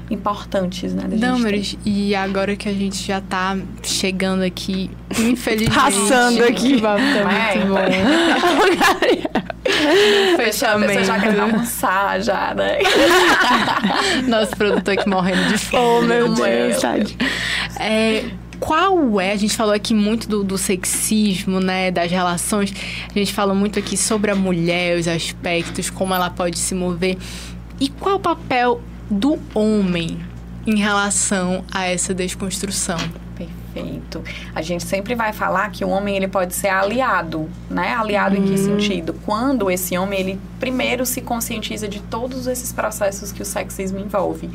importantes, né? Damaris, e agora que a gente já tá chegando aqui, infelizmente... Passando aqui. Tá muito bom. Fechamento. Você já quer almoçar, já, né? Nosso produtor aqui morrendo de fome. Oh, meu Deus, tadinho. Qual é? A gente falou aqui muito do sexismo, né? Das relações. A gente falou muito aqui sobre a mulher, os aspectos, como ela pode se mover. E qual é o papel do homem em relação a essa desconstrução? Perfeito. A gente sempre vai falar que o homem, ele pode ser aliado, né? Aliado em que sentido? Quando esse homem, ele primeiro se conscientiza de todos esses processos que o sexismo envolve,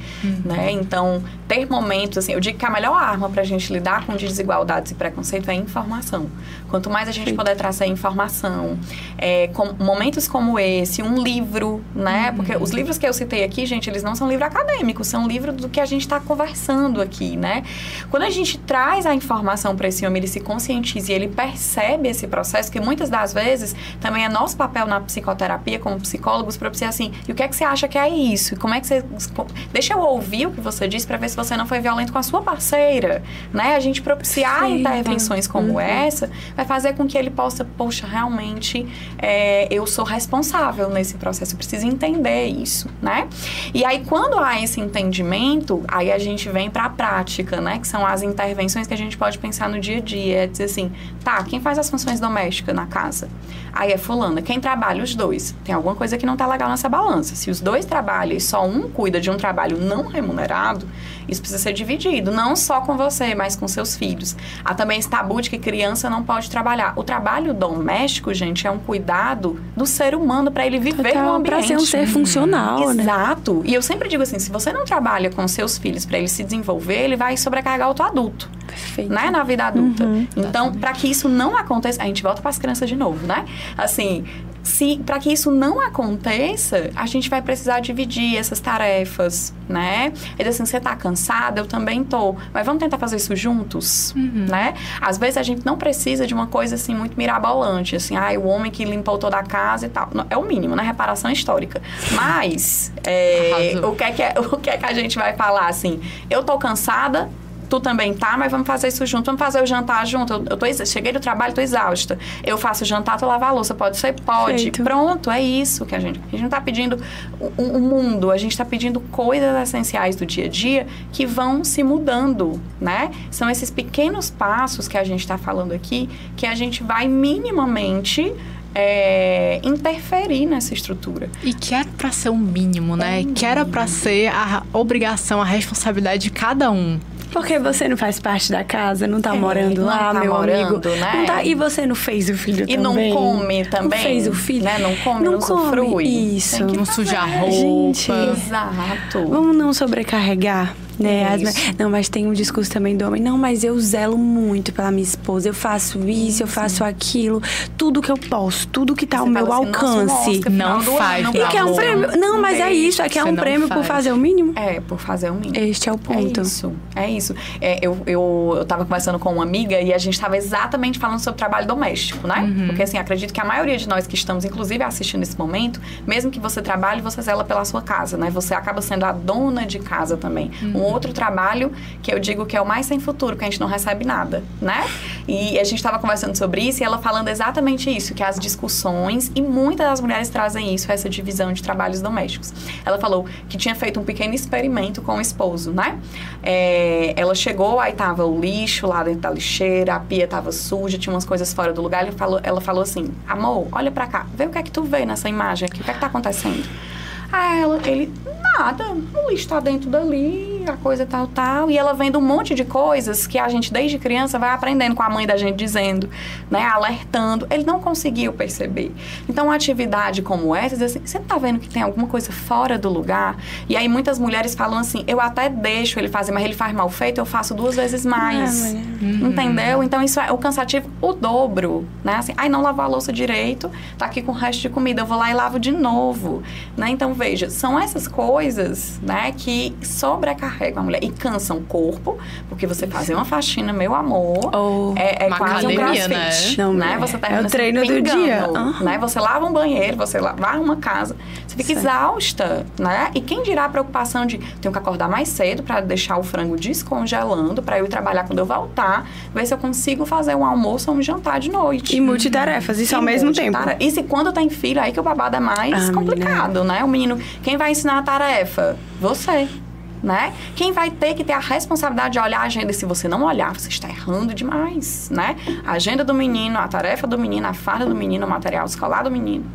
né? Então, ter momentos, assim, eu digo que a melhor arma pra gente lidar com desigualdades e preconceito é a informação. Quanto mais a gente puder trazer informação, com momentos como esse, um livro, né? Porque os livros que eu citei aqui, gente, eles não são livros acadêmicos, são livros do que a gente tá conversando aqui, né? Quando a gente traz a informação para esse homem, ele se conscientiza e ele percebe esse processo, que muitas das vezes também é nosso papel na psicoterapia como psicólogos, para você assim, e o que é que você acha que é isso? E como é que você... Deixa eu ouvir o que você disse para ver se você não foi violento com a sua parceira, né? A gente propiciar intervenções como essa vai fazer com que ele possa, poxa, realmente eu sou responsável nesse processo, eu preciso entender isso, né? E aí, quando há esse entendimento, aí a gente vem para a prática, né? Que são as intervenções que a gente pode pensar no dia a dia, dizer assim, tá, quem faz as funções domésticas na casa? Aí é fulana. Quem trabalha? Os dois. Tem alguma coisa que não tá legal nessa balança. Se os dois trabalham e só um cuida de um trabalho não remunerado, isso precisa ser dividido, não só com você, mas com seus filhos. Há também esse tabu de que criança não pode trabalhar. O trabalho doméstico, gente, é um cuidado do ser humano para ele viver no ambiente. Para ser um ser funcional, né? Exato. E eu sempre digo assim, se você não trabalha com seus filhos para ele se desenvolver, ele vai sobrecarregar o adulto. Perfeito. Né? Na vida adulta. Então, para que isso não aconteça... A gente volta para as crianças de novo, né? Assim, para que isso não aconteça, a gente vai precisar dividir essas tarefas, né? E assim, você tá cansada? Eu também tô. Mas vamos tentar fazer isso juntos, né? Às vezes a gente não precisa de uma coisa assim muito mirabolante, assim, o homem que limpou toda a casa e tal. É o mínimo, né? Reparação histórica. Mas, o que é que a gente vai falar, assim? Eu tô cansada, tu também tá, mas vamos fazer isso junto. Vamos fazer o jantar junto. Cheguei do trabalho, tô exausta. Eu faço o jantar, tu lava a louça. Pode ser? Pode. Feito. Pronto, é isso que a gente não tá pedindo um mundo. A gente tá pedindo coisas essenciais do dia a dia que vão se mudando, né? São esses pequenos passos que a gente tá falando aqui que a gente vai minimamente... interferir nessa estrutura. E que era pra ser o mínimo, né? Que era pra ser a obrigação, a responsabilidade de cada um. Porque você não faz parte da casa, não tá morando lá, meu amigo. Né? Não tá, e você não fez o filho e também. E não come também. Não fez o filho. Né? Não come, não usufrui. Isso. Não sujar roupa. Gente, exato. Vamos não sobrecarregar, né? Não, mas tem um discurso também do homem. Não, mas eu zelo muito pela minha esposa. Eu faço isso, eu faço aquilo. Tudo que eu posso, tudo que tá ao meu alcance. Não faz. E que é um prêmio. Não, mas é isso. É que é um prêmio por fazer o mínimo. Por fazer o mínimo. Este é o ponto. É isso. Eu tava conversando com uma amiga e a gente tava exatamente falando sobre trabalho doméstico, né? Porque, assim, acredito que a maioria de nós que estamos, inclusive, assistindo esse momento, mesmo que você trabalhe, você zela pela sua casa, né? Você acaba sendo a dona de casa também. O outro trabalho que eu digo que é o mais sem futuro, que a gente não recebe nada, né? E a gente estava conversando sobre isso e ela falando exatamente isso, que as discussões, e muitas das mulheres trazem isso, essa divisão de trabalhos domésticos. Ela falou que tinha feito um pequeno experimento com o esposo, né? Ela chegou, aí tava o lixo lá dentro da lixeira, a pia tava suja, tinha umas coisas fora do lugar. Ela falou assim, amor, olha pra cá, vê o que é que tu vê nessa imagem aqui, o que é que tá acontecendo? Aí ele, nada, o lixo tá dentro dali, a coisa tal. E ela vendo um monte de coisas que a gente, desde criança, vai aprendendo com a mãe da gente dizendo, né, alertando. Ele não conseguiu perceber. Então, uma atividade como essa, diz assim, você não tá vendo que tem alguma coisa fora do lugar? E aí, muitas mulheres falam assim, eu até deixo ele fazer, mas ele faz mal feito, eu faço 2 vezes mais. Entendeu? Então, isso é o cansativo, o dobro, né? Assim, não lavou a louça direito, tá aqui com o resto de comida, eu vou lá e lavo de novo, né? Então, veja, são essas coisas, né, que sobrecarregam a mulher e cansam o corpo, porque você fazer uma faxina, meu amor, é quase um crossfit, né? Você termina é o treino do dia. Né? Você lava um banheiro, você varre uma casa, você fica exausta, né? E quem dirá a preocupação de tenho que acordar mais cedo para deixar o frango descongelando, para eu ir trabalhar quando eu voltar, ver se eu consigo fazer um almoço ou um jantar de noite. E multitarefas, isso ao mesmo tempo. E se quando tem filho, aí que o babado é mais complicado, né? O menino, quem vai ensinar a tarefa? Você, né? Quem vai ter que ter a responsabilidade de olhar a agenda? E se você não olhar, você está errando demais, né? A agenda do menino, a tarefa do menino, a farda do menino, o material escolar do menino.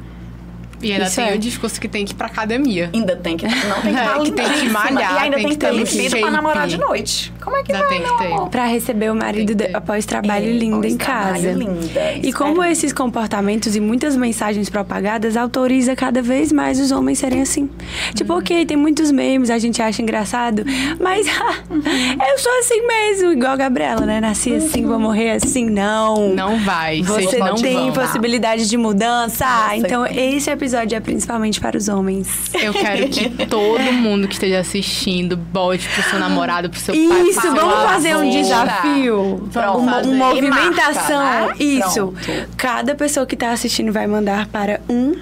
E ainda tem o discurso que tem que ir pra academia. Ainda tem que, não tem que estar que tem que malhar, e ainda tem que ter um libido pra namorar de noite. Como é que vai, meu amor? Pra receber o marido após trabalho lindo em casa. E como esses comportamentos e muitas mensagens propagadas autoriza cada vez mais os homens serem assim. Tipo, ok, tem muitos memes, a gente acha engraçado, mas eu sou assim mesmo, igual a Gabriela, né? Nasci assim, vou morrer assim. Não vai. Você não tem possibilidade de mudança. Então, esse episódio é principalmente para os homens. Eu quero que todo mundo que esteja assistindo bote pro seu namorado, pro seu pai. Isso, vamos fazer um desafio. Uma movimentação. Marca, né? Isso. Pronto. Cada pessoa que tá assistindo vai mandar para um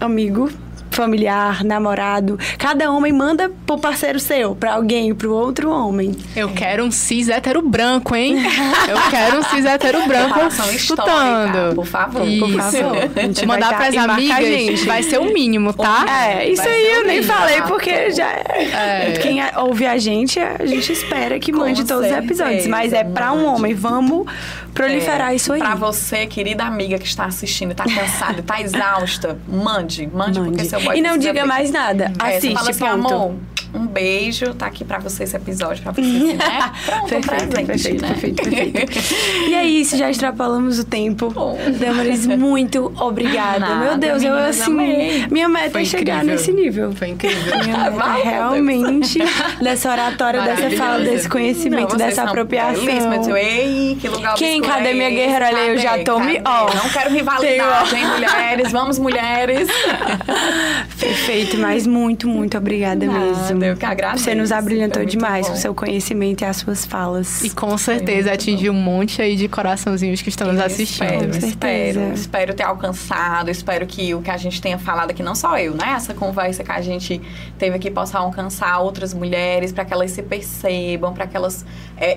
amigo, familiar, namorado. Cada homem manda pro parceiro seu, pra alguém, pro outro homem. Eu quero um cis hétero branco, hein? Eu quero um cis hétero branco escutando. Por favor. Isso. Por favor. Mandar pras amigas vai ser o mínimo, tá? Isso aí eu nem falei, porque já quem ouve a gente espera que mande todos os episódios. Mas é pra um homem, vamos proliferar isso aí. Pra você, querida amiga que está assistindo, tá cansada, tá exausta, mande, porque seu boy e não diga mais nada. Assiste, fala assim, amor, um beijo, tá aqui pra você esse episódio, pra você, né? Pronto, perfeito. E é isso, já extrapolamos o tempo. Damaris, muito obrigada. Meu Deus, eu assim, minha meta é chegar nesse nível. Foi incrível. Minha meta realmente, dessa oratória, dessa fala, desse conhecimento, dessa apropriação. Ei, que lugar quem, cadê minha guerreira ali? Eu já tô me... Não quero rivalidade, hein, mulheres? Vamos, mulheres. Perfeito, mas muito obrigada mesmo. Eu que agradeço. Você nos abrilhantou demais com o seu conhecimento e as suas falas. E com certeza atingiu um monte aí de coraçãozinhos que estão nos assistindo. Espero ter alcançado, espero que o que a gente tenha falado aqui, não só eu, né? Essa conversa que a gente teve aqui possa alcançar outras mulheres, para que elas se percebam, para que elas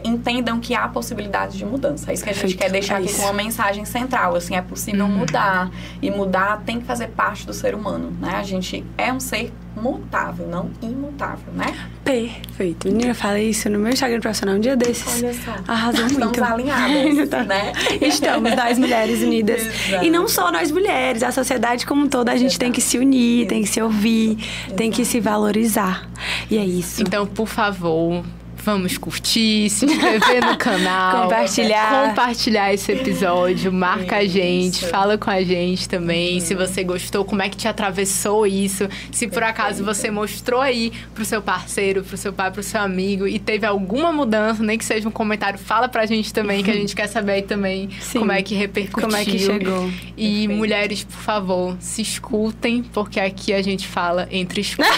entendam que há possibilidade de mudança. É isso que a gente quer deixar aqui com uma mensagem central, assim, é possível mudar. E mudar tem que fazer parte do ser humano, né? A gente é um ser mutável, não imutável, né? Perfeito. Menina, eu falei isso no meu Instagram profissional um dia desses. Olha só. Arrasou muito. Estamos alinhadas, né? Estamos, nós mulheres unidas. Exato. E não só nós mulheres, a sociedade como um todo, a gente tem que se unir, tem que se ouvir, tem que se valorizar. E é isso. Então, por favor, vamos curtir, se inscrever no canal. Compartilhar esse episódio. Marca a gente, fala com a gente também. Se você gostou, como é que te atravessou isso. Se por acaso você mostrou aí pro seu parceiro, pro seu pai, pro seu amigo e teve alguma mudança, nem que seja um comentário, fala pra gente também, que a gente quer saber aí também como é que repercutiu. Como é que chegou. E mulheres, por favor, se escutem, porque aqui a gente fala entre escutas.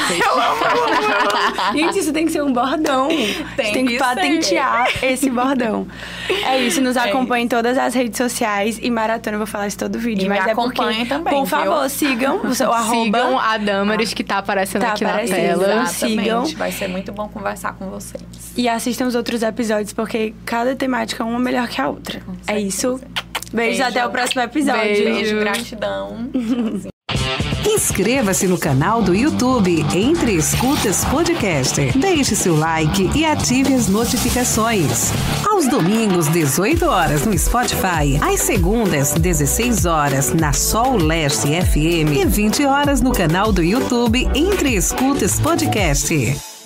Gente, isso tem que ser um bordão. A gente tem que patentear esse bordão. É isso, nos acompanhe em todas as redes sociais e maratona, eu vou falar isso todo vídeo. E mas me é porque, acompanhe também, por favor, sigam o seu arroba. Sigam a Damaris, que tá aparecendo aqui na tela. Sigam. Vai ser muito bom conversar com vocês. E assistam os outros episódios, porque cada temática é uma melhor que a outra. É isso. Beijos, até o próximo episódio. Beijo, gratidão. Inscreva-se no canal do YouTube Entre Escutas Podcast. Deixe seu like e ative as notificações. Aos domingos, 18 horas no Spotify. Às segundas, 16 horas na Sol Leste FM. E 20 horas no canal do YouTube Entre Escutas Podcast.